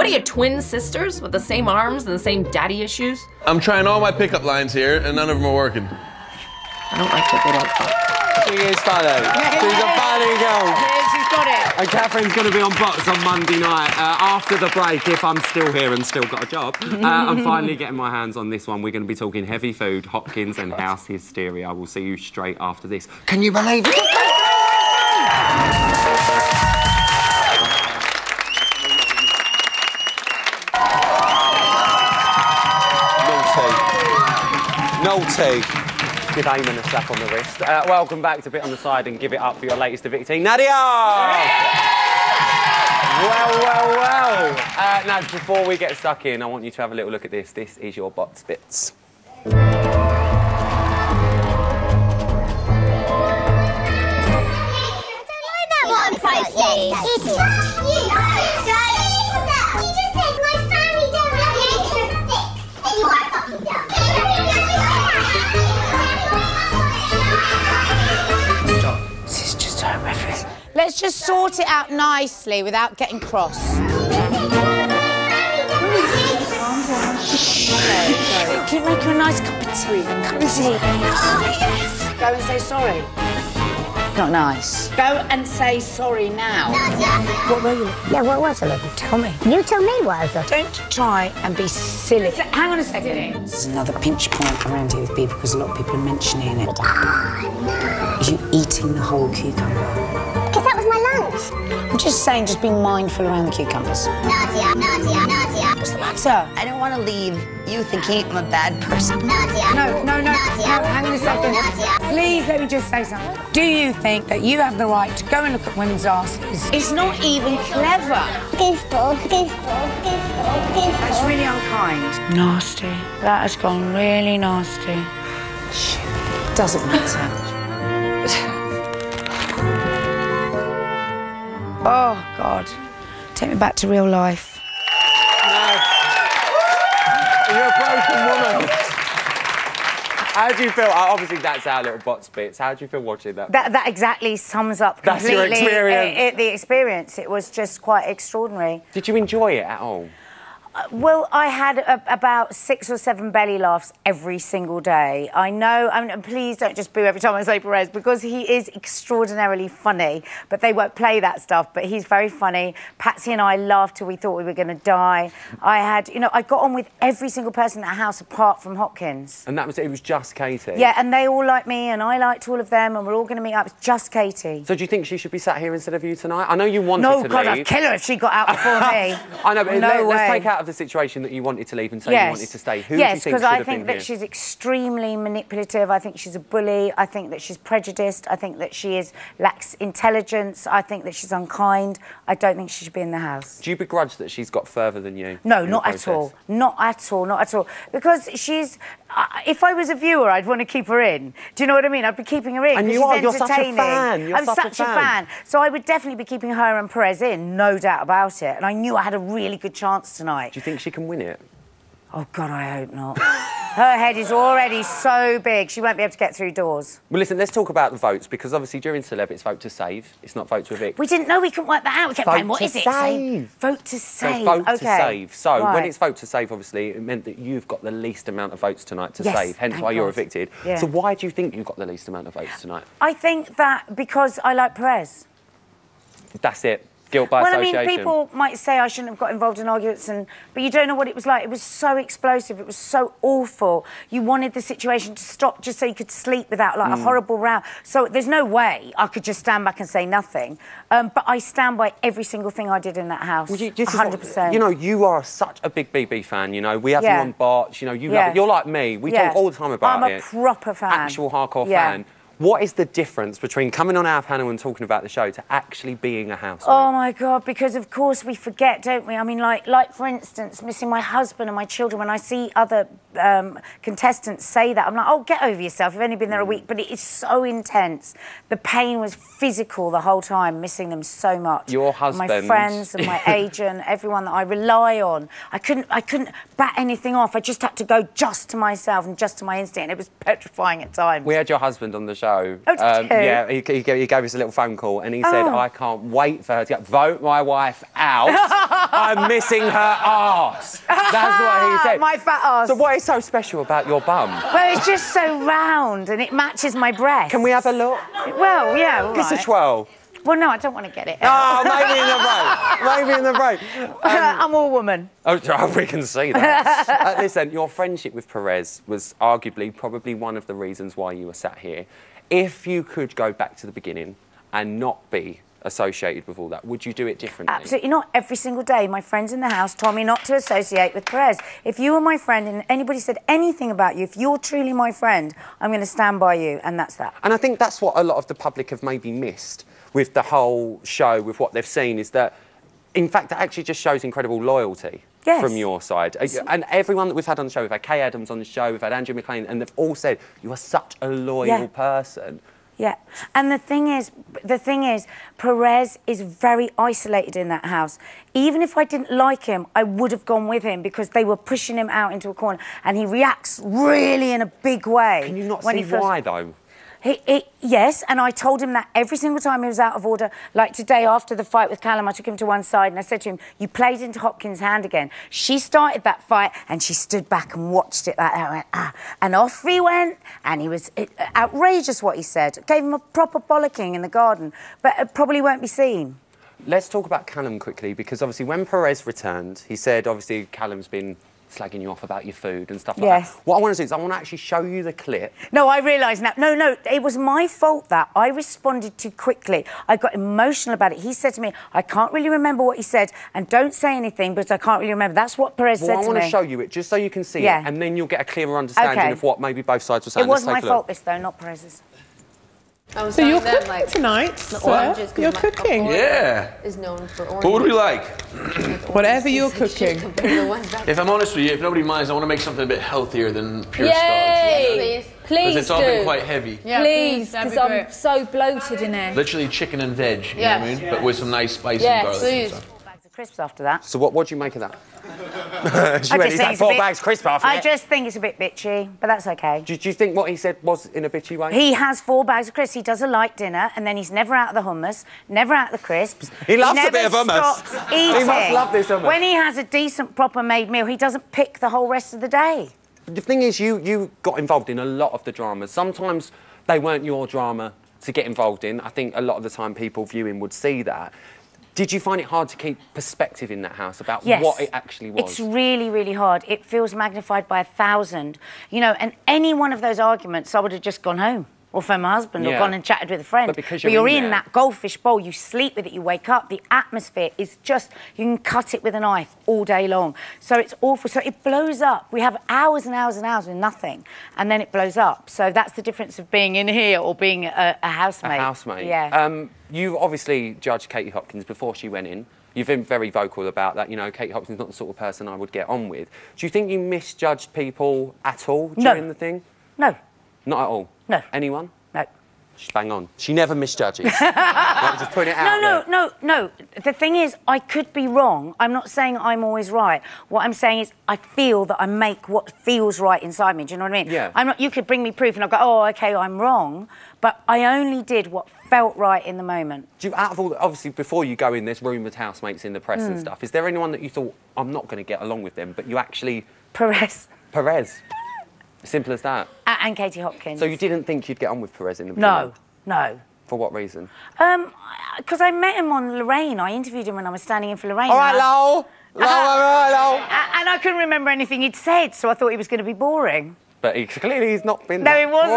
are you, twin sisters with the same arms and the same daddy issues? I'm trying all my pickup lines here, and none of them are working. I don't like that they don't fuck. She is funny. She's a funny girl. Yeah, she's got it. And Catherine's going to be on Box on Monday night. After the break, if I'm still here and still got a job, I'm finally getting my hands on this one. We're going to be talking heavy food, Hopkins and house hysteria. We'll see you straight after this. Can you believe it? Naughty. Give Eamon a slap on the wrist. Welcome back to Bit on the Side and give it up for your latest evictee, Nadia! Well. Now, before we get stuck in, I want you to have a little look at this. This is your Bots Bits. This is just horrific. Let's just sort it out nicely without getting cross. Keep making a nice cup of tea. Cup of tea. Oh, yes. Go and say sorry. Not nice. Go and say sorry now. What were you? Yeah, what was it? Tell me. You tell me what was it. Don't try and be silly. Hang on a second. There's another pinch point around here with people because a lot of people are mentioning it. Oh, no. You eating the whole cucumber? Because that was my lunch. I'm just saying, just be mindful around the cucumbers. Nadia. What's the matter? I don't want to leave you thinking I'm a bad person. Nadia. No, hang on a second. Please, let me just say something. Do you think that you have the right to go and look at women's asses? It's not even clever. Goofball. That's really unkind. Nasty. That has gone really nasty. Shit. Doesn't matter. Oh, God. Take me back to real life. No. You're a broken woman. How do you feel? Obviously, that's our little Bots Bits. How do you feel watching that? That exactly sums up completely your experience. The experience. It was just quite extraordinary. Did you enjoy it at all? Well, I had about 6 or 7 belly laughs every single day. I know, and please don't just boo every time I say Perez, because he is extraordinarily funny, but they won't play that stuff, but he's very funny. Patsy and I laughed till we thought we were going to die. I got on with every single person in the house apart from Hopkins. And it was just Katie? Yeah, and they all liked me, and I liked all of them, and we're all going to meet up. It's just Katie. So do you think she should be sat here instead of you tonight? I know you wanted to leave. No, God, I'd kill her if she got out before me. I know, but let's take out of the situation that you wanted to leave and say you wanted to stay, who do you yes, think should because have I think been that here? she's extremely manipulative. I think she's a bully. I think that she's prejudiced. I think that she lacks intelligence. I think that she's unkind. I don't think she should be in the house. Do you begrudge that she's got further than you? No, in not the at all. process? Not at all. Not at all. Because she's... if I was a viewer, I'd want to keep her in. Do you know what I mean? I'd be keeping her in. And she's you're such a entertaining. fan. You're I'm such a fan. So I would definitely be keeping her and Perez in, no doubt about it. And I knew I had a really good chance tonight. Do you think she can win it? Oh, God, I hope not. Her head is already so big, she won't be able to get through doors. Well, listen, let's talk about the votes, because obviously during Celeb, it's vote to save. It's not vote to evict. We didn't know we couldn't work that out. We kept Vote going, what to is it? save. Vote to save. So vote to Okay. save. So Right. when it's vote to save, obviously, it meant that you've got the least amount of votes tonight to Yes, save, hence thank why you're God. evicted. Yeah. So why do you think you've got the least amount of votes tonight? I think that because I like Perez. That's it. Guilt by Well, I association. mean, people might say I shouldn't have got involved in arguments, but you don't know what it was like. It was so explosive. It was so awful. You wanted the situation to stop just so you could sleep without, like, a horrible row. So there's no way I could just stand back and say nothing. But I stand by every single thing I did in that house, This is 100%. you know, you are such a big BB fan, you know. We have you on Barts, you know, you love it. You're like me. We talk all the time about I'm it. a proper fan. Actual hardcore fan. What is the difference between coming on our panel and talking about the show to actually being a housemate? Oh, my God, because, of course, we forget, don't we? I mean, like for instance, missing my husband and my children. When I see other contestants say that, I'm like, oh, get over yourself. You've only been there a week. But it is so intense. The pain was physical the whole time, missing them so much. Your husband. My friends and my agent, everyone that I rely on. I couldn't bat anything off. I just had to go just to myself and just to my instinct. It was petrifying at times. We had your husband on the show. Oh, did you? Yeah, he gave us a little phone call and he said, I can't wait for her to vote my wife out. I'm missing her arse. That's what he said. My fat arse. So what is so special about your bum? Well, it's just so round and it matches my breast. Can we have a look? Well, yeah, all Give us a right. twirl. Well, no, I don't want to get it. Oh, maybe in the break. Maybe in the break. I'm all woman. Oh, we can see that. Listen, your friendship with Perez was arguably probably one of the reasons why you were sat here. If you could go back to the beginning and not be associated with all that, would you do it differently? Absolutely not. Every single day, my friends in the house told me not to associate with Perez. If you were my friend and anybody said anything about you, if you're truly my friend, I'm going to stand by you, and that's that. And I think that's what a lot of the public have maybe missed with the whole show, with what they've seen, is that, in fact, it actually just shows incredible loyalty. Yes. From your side. And everyone that we've had on the show, we've had Kay Adams on the show, we've had Andrew McLean, and they've all said, you are such a loyal person. Yeah, and the thing is, Perez is very isolated in that house. Even if I didn't like him, I would have gone with him because they were pushing him out into a corner, and he reacts really in a big way. Can you not when see he feels... why, though? Yes, and I told him that every single time he was out of order. Like today, after the fight with Callum, I took him to one side and I said to him, you played into Hopkins' hand again. She started that fight and she stood back and watched it like that. I went, ah. And off he went, and he was outrageous what he said. Gave him a proper bollocking in the garden, but it probably won't be seen. Let's talk about Callum quickly, because obviously when Perez returned, he said, obviously, Callum's been slagging you off about your food and stuff like that. What I want to do is I want to actually show you the clip. No, I realise now. No, it was my fault that I responded too quickly. I got emotional about it. He said to me, I can't really remember what he said, and don't say anything because I can't really remember. That's what Perez said to me. I want to show you it just so you can see it, and then you'll get a clearer understanding of what maybe both sides were saying. It was my fault, this though, not Perez's. So you're cooking tonight, sir? You're cooking? Yeah. Is known for What would we like? Whatever you're cooking. If I'm honest with you, if nobody minds, I want to make something a bit healthier than pure Yay! starch. Please Because it's all been quite heavy. Yeah, please, because I'm so bloated in here. Literally chicken and veg, you know what I mean? But with some nice spice and garlic and stuff. Crisps after that. So what do you make of that? I just think it's 4 bags crisp after I it. just think it's a bit bitchy, but that's okay. Do you think what he said was in a bitchy way? He has 4 bags of crisps. He does a light dinner, and then he's never out of the hummus, never out of the crisps. He loves a never bit of hummus. stops eating. He must love this hummus. When he has a decent, proper made meal, he doesn't pick the whole rest of the day. The thing is, you got involved in a lot of the dramas. Sometimes they weren't your drama to get involved in. I think a lot of the time people viewing would see that. Did you find it hard to keep perspective in that house about what it actually was? It's really, really hard. It feels magnified by 1,000. You know, and any one of those arguments, I would have just gone home. or phoned my husband or gone and chatted with a friend. But because you're in in there. that goldfish bowl, you sleep with it, you wake up, the atmosphere is just, you can cut it with a knife all day long. So it's awful. So it blows up. We have hours and hours and hours with nothing, and then it blows up. So that's the difference of being in here or being a housemate. A housemate. Yeah. You obviously judged Katie Hopkins before she went in. You've been very vocal about that. You know, Katie Hopkins is not the sort of person I would get on with. Do you think you misjudged people at all during the thing? No. Not at all? No. Anyone? No. She's bang on. She never misjudges. Like, just putting it out there. No. The thing is, I could be wrong. I'm not saying I'm always right. What I'm saying is I feel that I make what feels right inside me. Do you know what I mean? Yeah. I'm not, you could bring me proof and I'll go, oh, OK, I'm wrong. But I only did what felt right in the moment. Do you, out of all, obviously, before you go in, there's rumoured housemates in the press and stuff. Is there anyone that you thought, I'm not going to get along with them, but you actually... Perez. Simple as that. And Katie Hopkins. So you didn't think you'd get on with Perez in the beginning? No. For what reason? Because I met him on Lorraine. I interviewed him when I was standing in for Lorraine. All right, Lowell. And I couldn't remember anything he'd said, so I thought he was going to be boring. But clearly he's not been No, it wasn't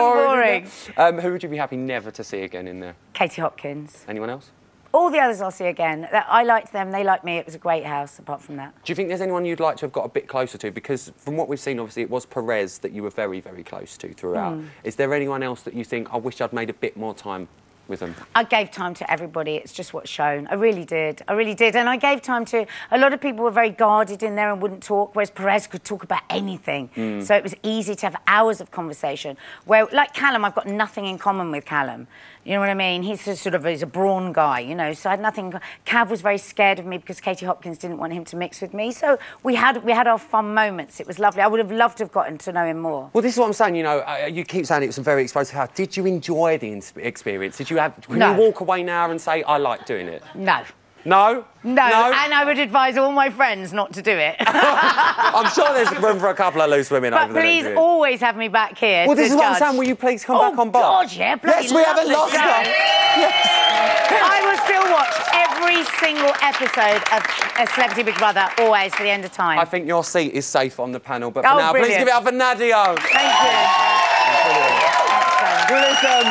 boring. Who would you be happy never to see again in there? Katie Hopkins. Anyone else? All the others I'll see again. I liked them, they liked me. It was a great house, apart from that. Do you think there's anyone you'd like to have got a bit closer to? Because from what we've seen, obviously, it was Perez that you were very, very close to throughout. Is there anyone else that you think, I wish I'd made a bit more time with them? I gave time to everybody. It's just what's shown. I really did. And I gave time to... A lot of people were very guarded in there and wouldn't talk, whereas Perez could talk about anything. So it was easy to have hours of conversation. Where, like Callum, I've got nothing in common with Callum. You know what I mean? He's he's a brawn guy, you know, so I had nothing... Cav was very scared of me because Katie Hopkins didn't want him to mix with me. So we had our fun moments. It was lovely. I would have loved to have gotten to know him more. Well, this is what I'm saying, you know, you keep saying it was a very explosive house. Did you enjoy the experience? Did you have... Can you walk away now and say, I like doing it? No. No? No, and I would advise all my friends not to do it. I'm sure there's room for a couple of loose women over there. But please always have me back here. Well, this is what I'm saying. Will you please come back on board? Oh, God, yeah. Yes, we haven't lost her. I will still watch every single episode of Celebrity Big Brother, always, to the end of time. I think your seat is safe on the panel, but for now, please give it up for Nadia. Thank you. Well, listen,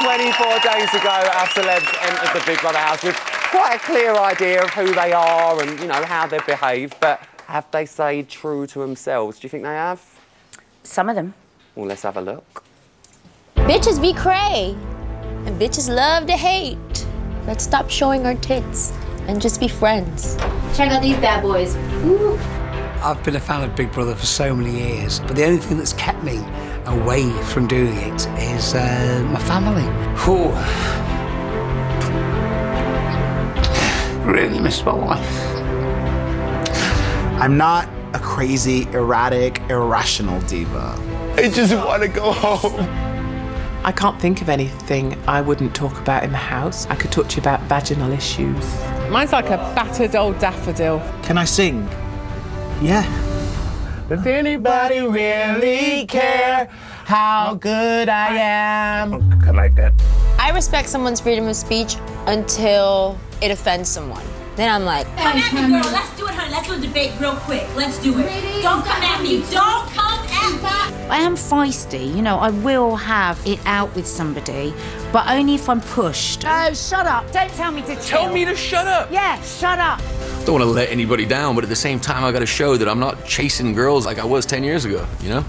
24 days ago, our celebs entered the Big Brother house with quite a clear idea of who they are and, you know, how they behave, but have they stayed true to themselves? Do you think they have? Some of them. Well, let's have a look. Bitches be cray, and bitches love to hate. Let's stop showing our tits and just be friends. Check out these bad boys. Ooh. I've been a fan of Big Brother for so many years, but the only thing that's kept me away from doing it is my family. Whew. Really miss my wife. I'm not a crazy, erratic, irrational diva. I just want to go home. I can't think of anything I wouldn't talk about in the house. I could talk to you about vaginal issues. Mine's like a battered old daffodil. Can I sing? Yeah. Does anybody really care how good I am? I like that. I respect someone's freedom of speech until it offends someone. Then I'm like, come at me, girl. Let's do it, honey. Let's do a debate real quick. Let's do it. Don't come at me. Don't come at me. I am feisty, you know, I will have it out with somebody, but only if I'm pushed. Oh, shut up. Don't tell me to chill. Tell me to shut up. Yeah, shut up. Don't want to let anybody down, but at the same time, I got to show that I'm not chasing girls like I was 10 years ago, you know?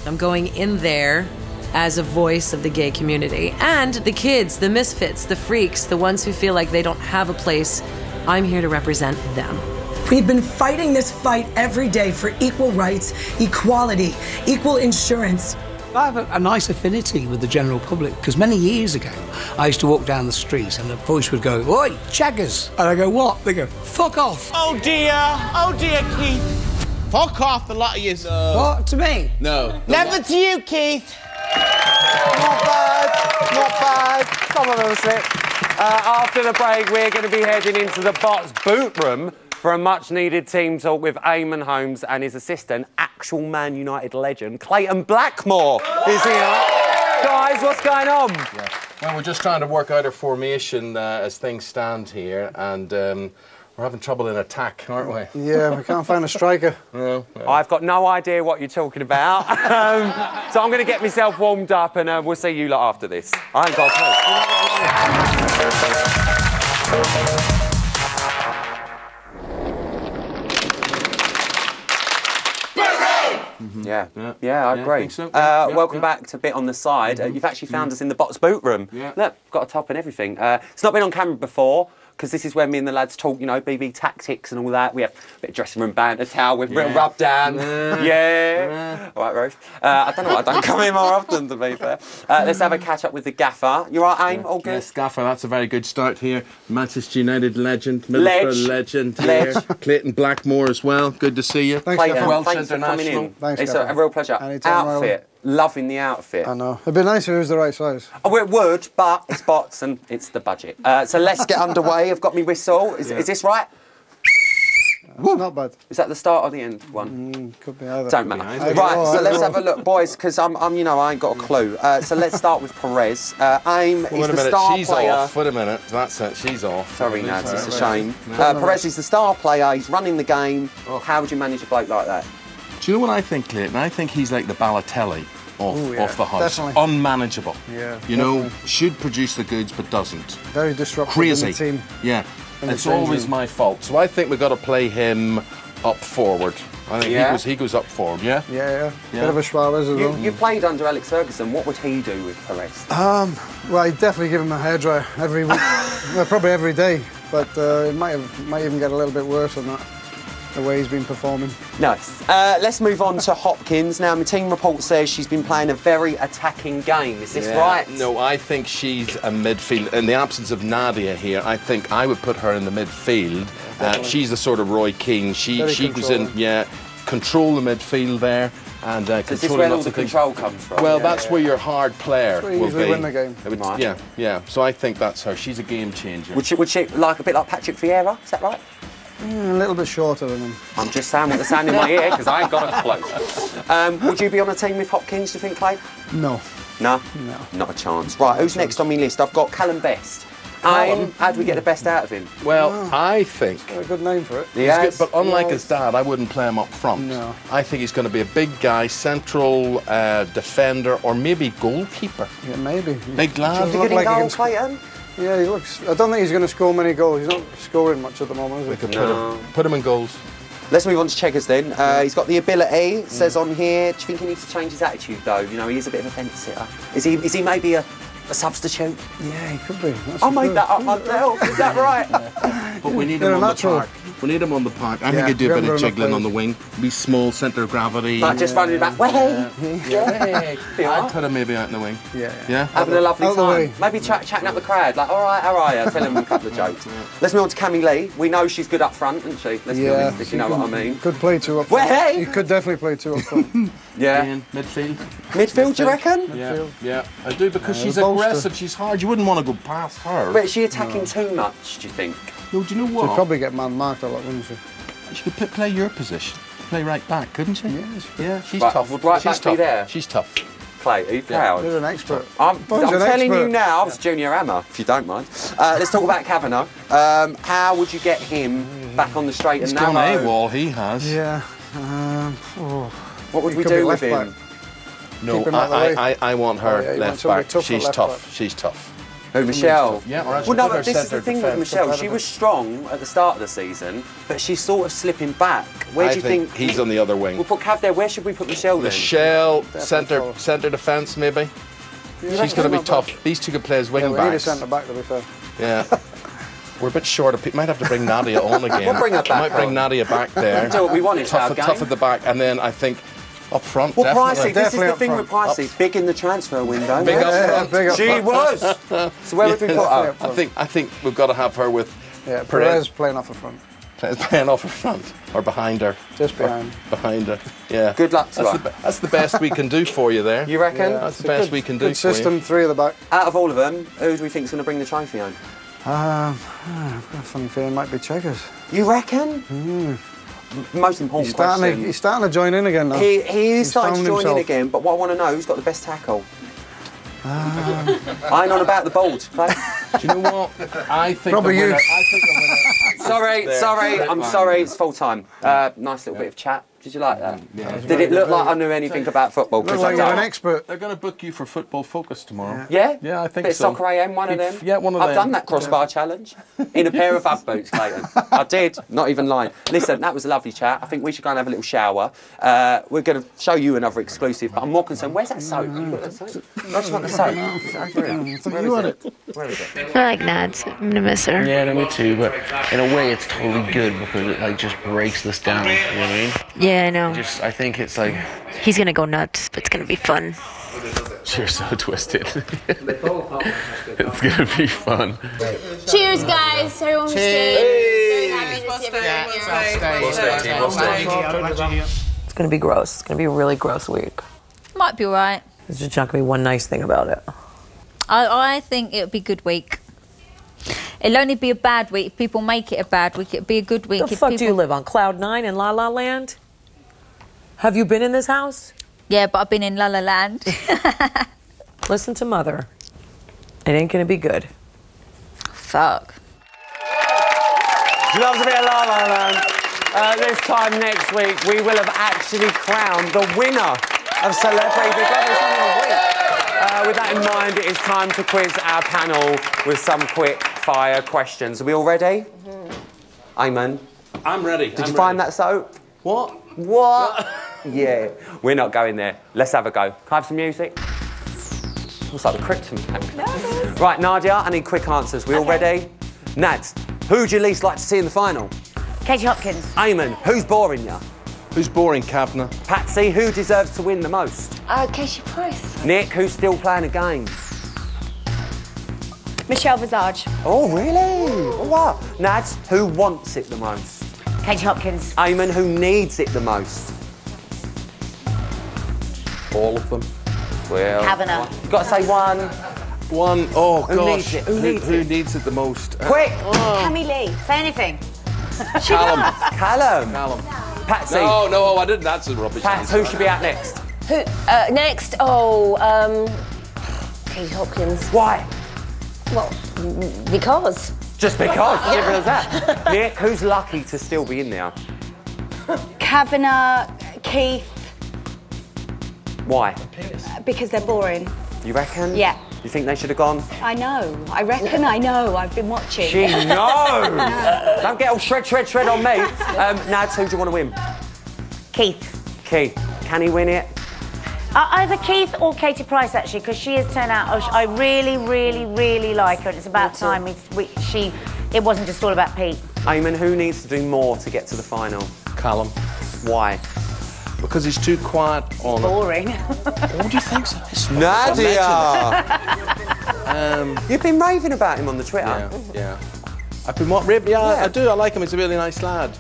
I'm going in there as a voice of the gay community. And the kids, the misfits, the freaks, the ones who feel like they don't have a place, I'm here to represent them. We've been fighting this fight every day for equal rights, equality, equal insurance. I have a nice affinity with the general public, because many years ago, I used to walk down the street and a voice would go, "Oi, Chaggers!" And I go, "What?" They go, "Fuck off." Oh dear, Keith. Fuck off, a lot of yous. What, to me? No. Never to you, Keith. Not bad. Come on, Slip. After the break, we're going to be heading into the Bots boot room for a much-needed team talk with Eamon Holmes and his assistant, actual Man United legend, Clayton Blackmore, is here. Guys, what's going on? Yeah. Well, we're just trying to work out our formation as things stand here, and We're having trouble in attack, aren't we? Yeah, we can't find a striker. No. I've got no idea what you're talking about. So I'm going to get myself warmed up and we'll see you lot after this. I ain't got Yeah, I agree. Think so. Welcome back to Bit on the Side. You've actually found us in the Bots boot room. Yeah. Look, got a top and everything. It's not been on camera before, because this is where me and the lads talk, you know, BB tactics and all that. We have a bit of dressing room banter, towel with little rub down. Yeah. All right, Rose. I don't know why I don't come in more often, to be fair. Let's have a catch up with the gaffer. You all right, Aim? All good? Yes, gaffer, that's a very good start here. Manchester United legend, Middlesbrough legend here. Clayton Blackmore as well. Good to see you. Thanks, Clayton, Welsh thanks for coming in. Thanks, it's a real pleasure. Anytime, Outfit. Loving the outfit. I know. It'd be nice if it was the right size. Oh, it would, but it's bots and it's the budget. So let's get underway. I've got me whistle. Is this right? That's not bad. Is that the start or the end one? Could be either. Don't matter. Right, so let's have a look, boys, because I'm, you know, I ain't got a clue. So let's start with Perez. Aim is the star player. Off. Wait a minute. That's it. She's off. Sorry, Nads, it's a shame. Perez is the star player. He's running the game. How would you manage a bloke like that? Do you know what I think, Clayton? I think he's like the Balotelli off the house. Definitely. Unmanageable. Yeah. You know, should produce the goods but doesn't. Very disruptive Crazy. in the team. Yeah. It's always my fault. So I think we've got to play him up forward. I think he goes up forward, yeah? Yeah. Bit of a Suarez as well. You played under Alex Ferguson. What would he do with Perez? Well, I'd definitely give him a hairdryer every week. Well, probably every day. But it might even get a little bit worse than that, the way he's been performing. Nice. Let's move on to Hopkins. Now, my team report says she's been playing a very attacking game. Is this right? No, I think she's a midfield. In the absence of Nadia here, I think I would put her in the midfield. She's the sort of Roy Keane. She goes in, control the midfield there. And is this where all the control comes from? Well, that's where your hard player will usually win the game. Yeah. So I think that's her. She's a game changer. Would she like a bit like Patrick Vieira? Is that right? A little bit shorter than him. I'm just saying what the sound in my ear because I ain't got a clue. Would you be on a team with Hopkins, do you think, Clay? No. No? No. Not a chance. Right, who's next on my list? I've got Callum Best. How do we get the best out of him? Well, I think... Got a good name for it. Good, but unlike his dad, I wouldn't play him up front. No. I think he's going to be a big guy, central defender, or maybe goalkeeper. Yeah, maybe. Big lad. Is he good in goal, Clayton? Yeah, he looks... I don't think he's going to score many goals. He's not scoring much at the moment, is he? We could put him in goals. Let's move on to Checkers then. He's got the ability, it says on here. Do you think he needs to change his attitude, though? You know, he is a bit of a fence sitter. Is he maybe a substitute? Yeah, he could be. I made that up myself. Is that right? But we need him on the park. We need him on the park. I think he'd do a bit of jiggling on the wing. Be small, centre of gravity. Like just running back. Way! I'd put him maybe out in the wing. Yeah. Having a lovely time. Maybe chatting up the crowd. Like, all right, how are you? Tell him a couple of jokes. Let's move on to Cammy Lee. We know she's good up front, isn't she? Let's be honest, if you know what I mean. Could play two up front. You could definitely play two up front. Yeah. Midfield. Midfield, do you reckon? Yeah, I do, because she's aggressive, she's hard. You wouldn't want to go past her. But is she attacking too much, do you think? No, do you know what? She'd probably get man-marked a lot, wouldn't she? She could play your position. Play right back, couldn't she? Yeah, she's tough. Would right back be there? She's tough. Clay, are you proud? You're an expert. I'm telling you now, I was Junior Hammer, if you don't mind. Let's talk about Kavanagh. How would you get him back on the straight and narrow? He's gone AWOL, he has. Yeah. What would we do with him? No, I want her left back. She's tough. She's tough. Who, Michelle? Yeah, well, no, but this is the thing with Michelle. She was strong at the start of the season, but she's sort of slipping back. Where do you think he's on the other wing? We'll put Cav there. Where should we put Michelle then? Michelle, centre defence, maybe. She's going to be tough. These two could play as wing backs. We need a centre back, to be fair. Yeah. We're a bit short of people. Might have to bring Nadia on again. We'll bring her back. Might bring Nadia back there. Do what we want. Tough at the back, and then I think. Up front, well, definitely. Pricey, this is the thing with Pricey. Big in the transfer window. Big up front. She was. So where would we put her? I think we've got to have her with Perez playing off the front. Playing off the front or behind her. Just behind. Behind her. Yeah. Good luck to her. That's the best we can do for you there. You reckon? Yeah, that's the best we can do. Good system, 3 at the back. Out of all of them, who do we think is going to bring the trophy home? I've got a funny feeling it might be Checkers. You reckon? Most important question. He's starting to join in again now. He is starting to join in again, but what I want to know, who's got the best tackle? I ain't on about the ball. Do you know what? I think probably you. I think the winner. Sorry, I'm sorry, it's full time. Nice little bit of chat. Did you like that? Yeah. Did it look like I knew anything about football? Looks like you're an expert. They're going to book you for Football Focus tomorrow. Yeah? Yeah, I think Bit of so. Soccer AM, one of them? Yeah, one of them. I've done that crossbar challenge in a pair of Ugg boots, Clayton. I did, not even lying. Listen, that was a lovely chat. I think we should go and have a little shower. We're going to show you another exclusive, but I'm more concerned. Where's that soap? You got that soap? I just want the soap. Where is it? I like Nads. I'm gonna miss her. Yeah, no, me too. But in a way, it's totally good because it like just breaks this down. You know what I mean? Yeah, I know. I think it's like He's gonna go nuts, but it's gonna be fun. you're so twisted. It's gonna be fun. Cheers, guys. Everyone stay. Very happy to see everyone here. It's gonna be gross. It's gonna be a really gross week. Might be alright. There's just not gonna be one nice thing about it. I think it'll be a good week. It'll only be a bad week if people make it a bad week. It'll be a good week The if fuck people... do you live on? Cloud 9 in La La Land? Have you been in this house? Yeah, but I've been in La La Land. Listen to Mother. It ain't gonna be good. Fuck. Loves a bit of La La Land. This time next week, we will have actually crowned the winner of Celebrity Big Brother of the Week. With that in mind, it is time to quiz our panel with some quick fire questions. Are we all ready? Eamon? I'm ready. Did you find that soap? What? What? Yeah. We're not going there. Let's have a go. Can I have some music? Looks like the Krypton pack. Right, Nadia, I need quick answers. We all ready? Nads, who'd you least like to see in the final? Katie Hopkins. Eamon, who's boring you? Who's boring, Kavanagh? Patsy, who deserves to win the most? Katie Price. Nick, who's still playing a game? Michelle Visage. Oh, really? What? Nads, who wants it the most? Katie Hopkins. Eamon, who needs it the most? All of them. Well, Kavanagh. you've got to say one. One. Oh, Who gosh. needs it? Who needs it the most? Quick! Cammy Lee. Say anything. Callum. Callum. Patsy. No, I didn't. That's a rubbish Pats, answer. who should be out next? Who? Next? Katie Hopkins. Why? Well, because. Just because? Simple as that. Nick, who's lucky to still be in there? Kavanagh, Keith, Why? because they're boring. You reckon? Yeah. You think they should have gone? I know. I reckon I know. I've been watching. She knows! Don't get all shred on me. Nads, who do you want to win? Keith. Keith. Can he win it? Either Keith or Katie Price, actually, because she has turned out... I really, really, really like her. And it's about time it wasn't just all about Pete. Eamon, who needs to do more to get to the final? Callum. Why? Because he's too quiet on... Boring. What do you think so? Nadia! You've been raving about him on the Twitter. Yeah. I've been what? Yeah, I do. I like him. He's a really nice lad.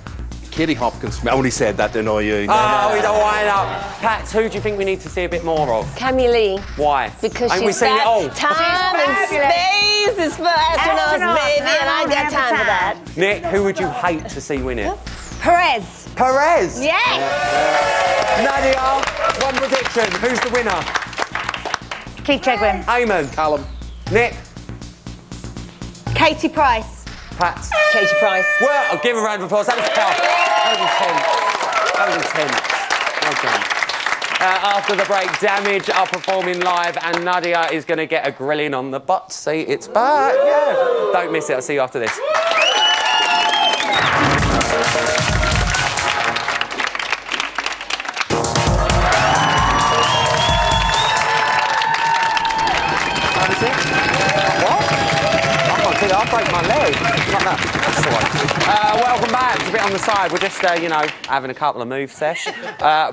Katie Hopkins. I only said that to annoy you. Oh, we don't wind up. Pats, who do you think we need to see a bit more of? Cammy Lee. Why? Because Ain't we she's seen it all? time and space is for astronauts, baby, and I ain't got time for that. Nick, who would you hate to see win it? Perez. Perez? Yes! Nadia, one prediction. Who's the winner? Keith Chegwin. Eamon. Callum. Nick. Katie Price. Pats. Katie Price. Well, I'll give a round of applause. That was tough. That was intense. Well done. After the break, Damage are performing live and Nadia is going to get a grilling on the butt seat. It's back. Yeah. Don't miss it. I'll see you after this. I'll break my leg. Like that. That's all right. Welcome back. It's a bit on the side. We're just, having a couple of move sesh.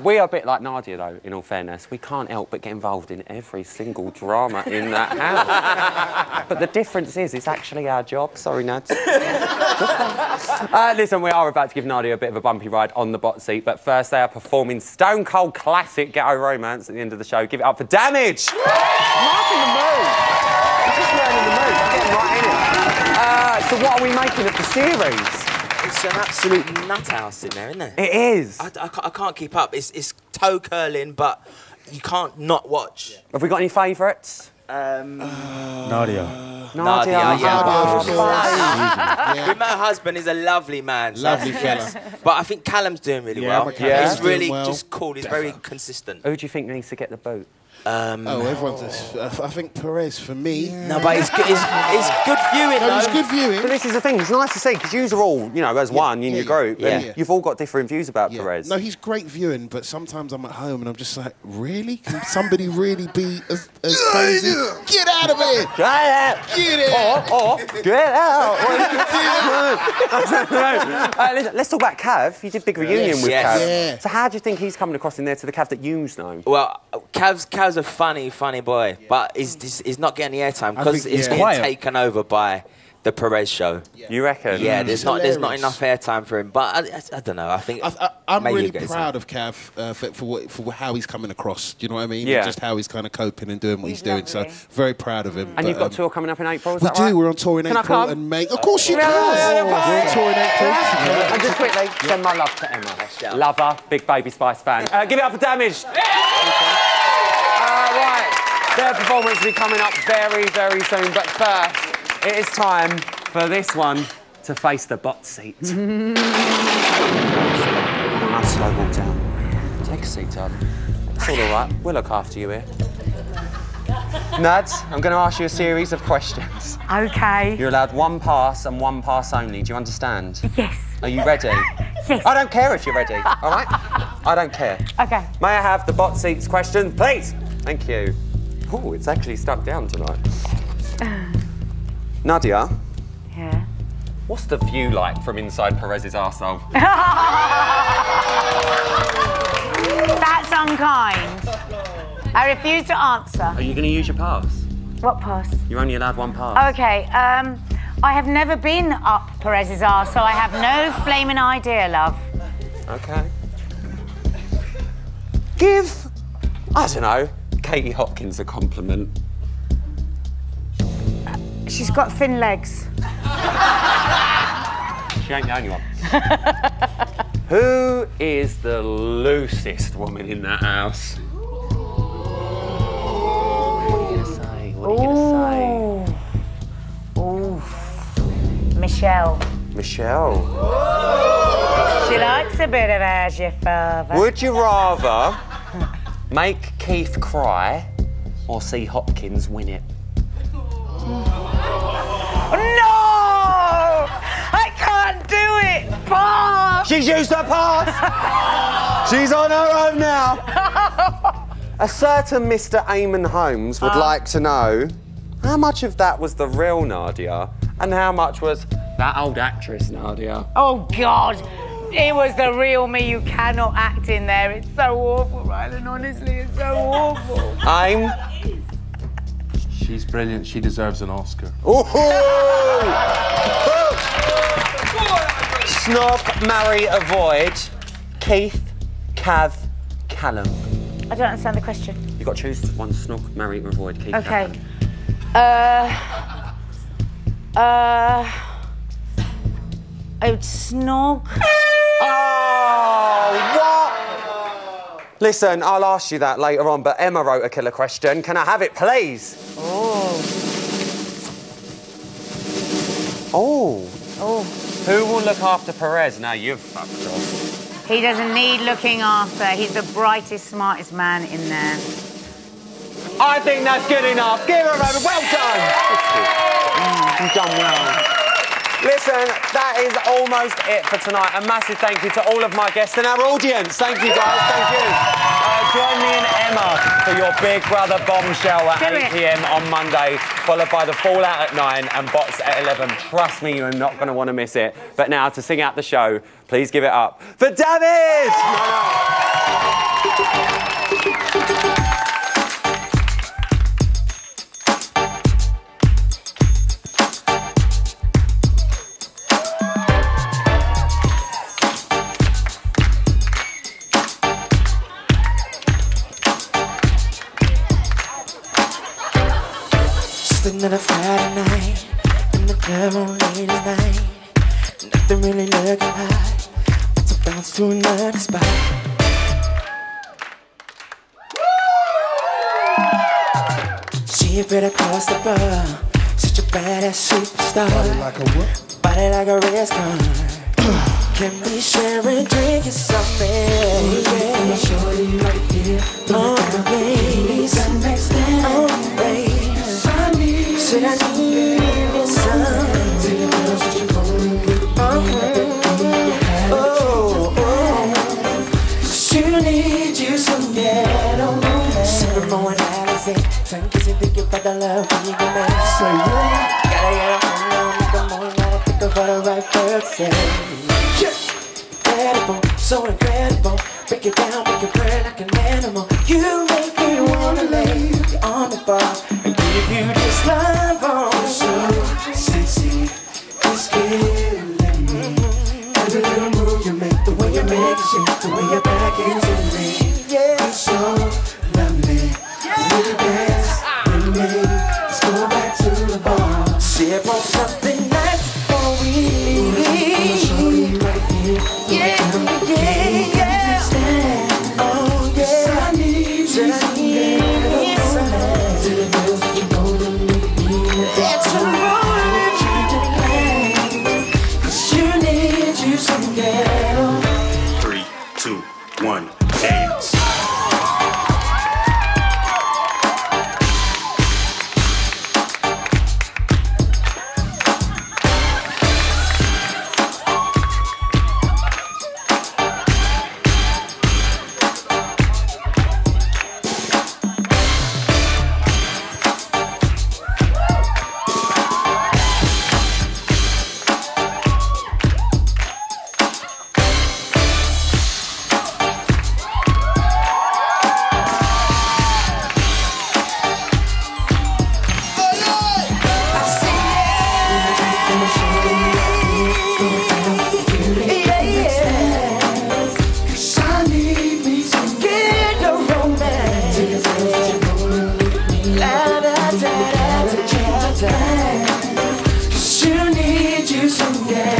We are a bit like Nadia, though, in all fairness. We can't help but get involved in every single drama in that house. But the difference is, it's actually our job. Sorry, Nads. Listen, we are about to give Nadia a bit of a bumpy ride on the bot seat, but first they are performing Stone Cold classic Ghetto Romance at the end of the show. Give it up for Damage! Mark in the mood. He's just learning the mood. He's getting right in it. So what are we making of the series? It's an absolute nut house in there, isn't it? It is. I can't keep up. It's toe curling, but you can't not watch. Have we got any favourites? Nadia. Nadia, yeah. With my husband, he's a lovely man. Lovely fella. But I think Callum's doing really well. Yeah. He's really just cool. He's very consistent. Who do you think needs to get the boot? Everyone's. I think Perez for me. No, but it's good viewing. No, it's good viewing. But this is the thing. It's nice to see because you are all, you know, as one in your group, and you've all got different views about Perez. No, he's great viewing, but sometimes I'm at home and I'm just like, really? Can somebody really be as crazy? Get out of here! Get out! Get out! Or get out! Listen, let's talk about Cav. You did a big reunion with Cav. Yeah. So how do you think he's coming across in there to the Cav that you know? Well, Cav's a funny boy, but he's not getting the airtime because it's getting taken over by the Perez show. You reckon? Yeah, there's not enough airtime for him. But I don't know. I think I'm really proud of Cav for how he's coming across. Do you know what I mean? Yeah. Just how he's kind of coping and doing what he's doing. So very proud of him. And you've got tour coming up in April. Is we that do. right? We're on tour in April and May. Of course you can. We're on tour in April. And just quickly, send my love to Emma. Love her, big Baby Spice fan. Give it up for Damaged. Right, their performance will be coming up very, very soon. But first, it is time for this one to face the bot seat. Nice slow walk down. Take a seat, darling. It's all right. We'll look after you here. Nads, I'm going to ask you a series of questions. Okay. You're allowed one pass and one pass only. Do you understand? Yes. Are you ready? Yes. I don't care if you're ready, all right? I don't care. Okay. May I have the bot seats question, please? Thank you. Oh, it's actually stuck down tonight. Nadia. Yeah? What's the view like from inside Perez's arsehole? That's unkind. I refuse to answer. Are you going to use your pass? What pass? You're only allowed one pass. Okay, I have never been up Perez's arse, so I have no flaming idea, love. Okay. Give, I don't know, Katie Hopkins a compliment. She's got thin legs. She ain't the only one. Who is the loosest woman in that house? What are you going to say? What are you going to say? Ooh. Michelle. Michelle. She likes a bit of as your father. Would you rather make Keith cry or see Hopkins win it? No! I can't do it! Pass! She's used her pass! She's on her own now! A certain Mr. Eamon Holmes would like to know how much of that was the real Nadia and how much was that old actress Nadia? Oh, God. It was the real me. You cannot act in there. It's so awful, Rylan. Honestly, it's so awful. I'm... She's brilliant. She deserves an Oscar. Snog, marry, avoid. Keith, Cav, Callum. I don't understand the question. You've got to choose one. Snog, marry, or avoid. Keith, Okay. Callum. I would snog. Oh, what? Listen, I'll ask you that later on, but Emma wrote a killer question. Can I have it, please? Oh. Who will look after Perez? Now you've fucked off. He doesn't need looking after. He's the brightest, smartest man in there. I think that's good enough. Give her a round. Well done. You've done well. Listen, that is almost it for tonight. A massive thank you to all of my guests and our audience. Thank you, guys. Thank you. Join me and Emma for your Big Brother bombshell at 8 p.m. on Monday, followed by the Fallout at 9 and Bots at 11. Trust me, you're not going to want to miss it. But now, to sing out the show, please give it up for David! Another Friday night, in the club on ladies' night. Nothing really looking hot, so bounce to another spot. She keep it across the bar. Such a badass superstar. Body like a what? Body like a race car. Can we share a drink or something? Yeah. Shorty right here. Oh, please. Oh, babe. Said I need you some. You need you some ghetto romance. Super more analysis. Time kissing, thinking about the love when you go back. Say what? Gotta get a hold on, make a more, gotta think about the right person. Incredible, so incredible. Break it down, make it burn like an animal. You make me wanna lay you on the bar and give you this love on. So sexy, it's killing me. Every little move you make, the way you make it shake, the way you back into me. Yeah, you're so lovely. You're the best in me. Let's go back to the bar. Sip on something nice before we leave. Right here. Yeah, yeah, yeah. Oh, yeah. I need you. I need you. To the girls that you go to meet me. That's a rolling dream. 'Cause you need you some ghetto. 3, 2, 1, dance. You need you some gas.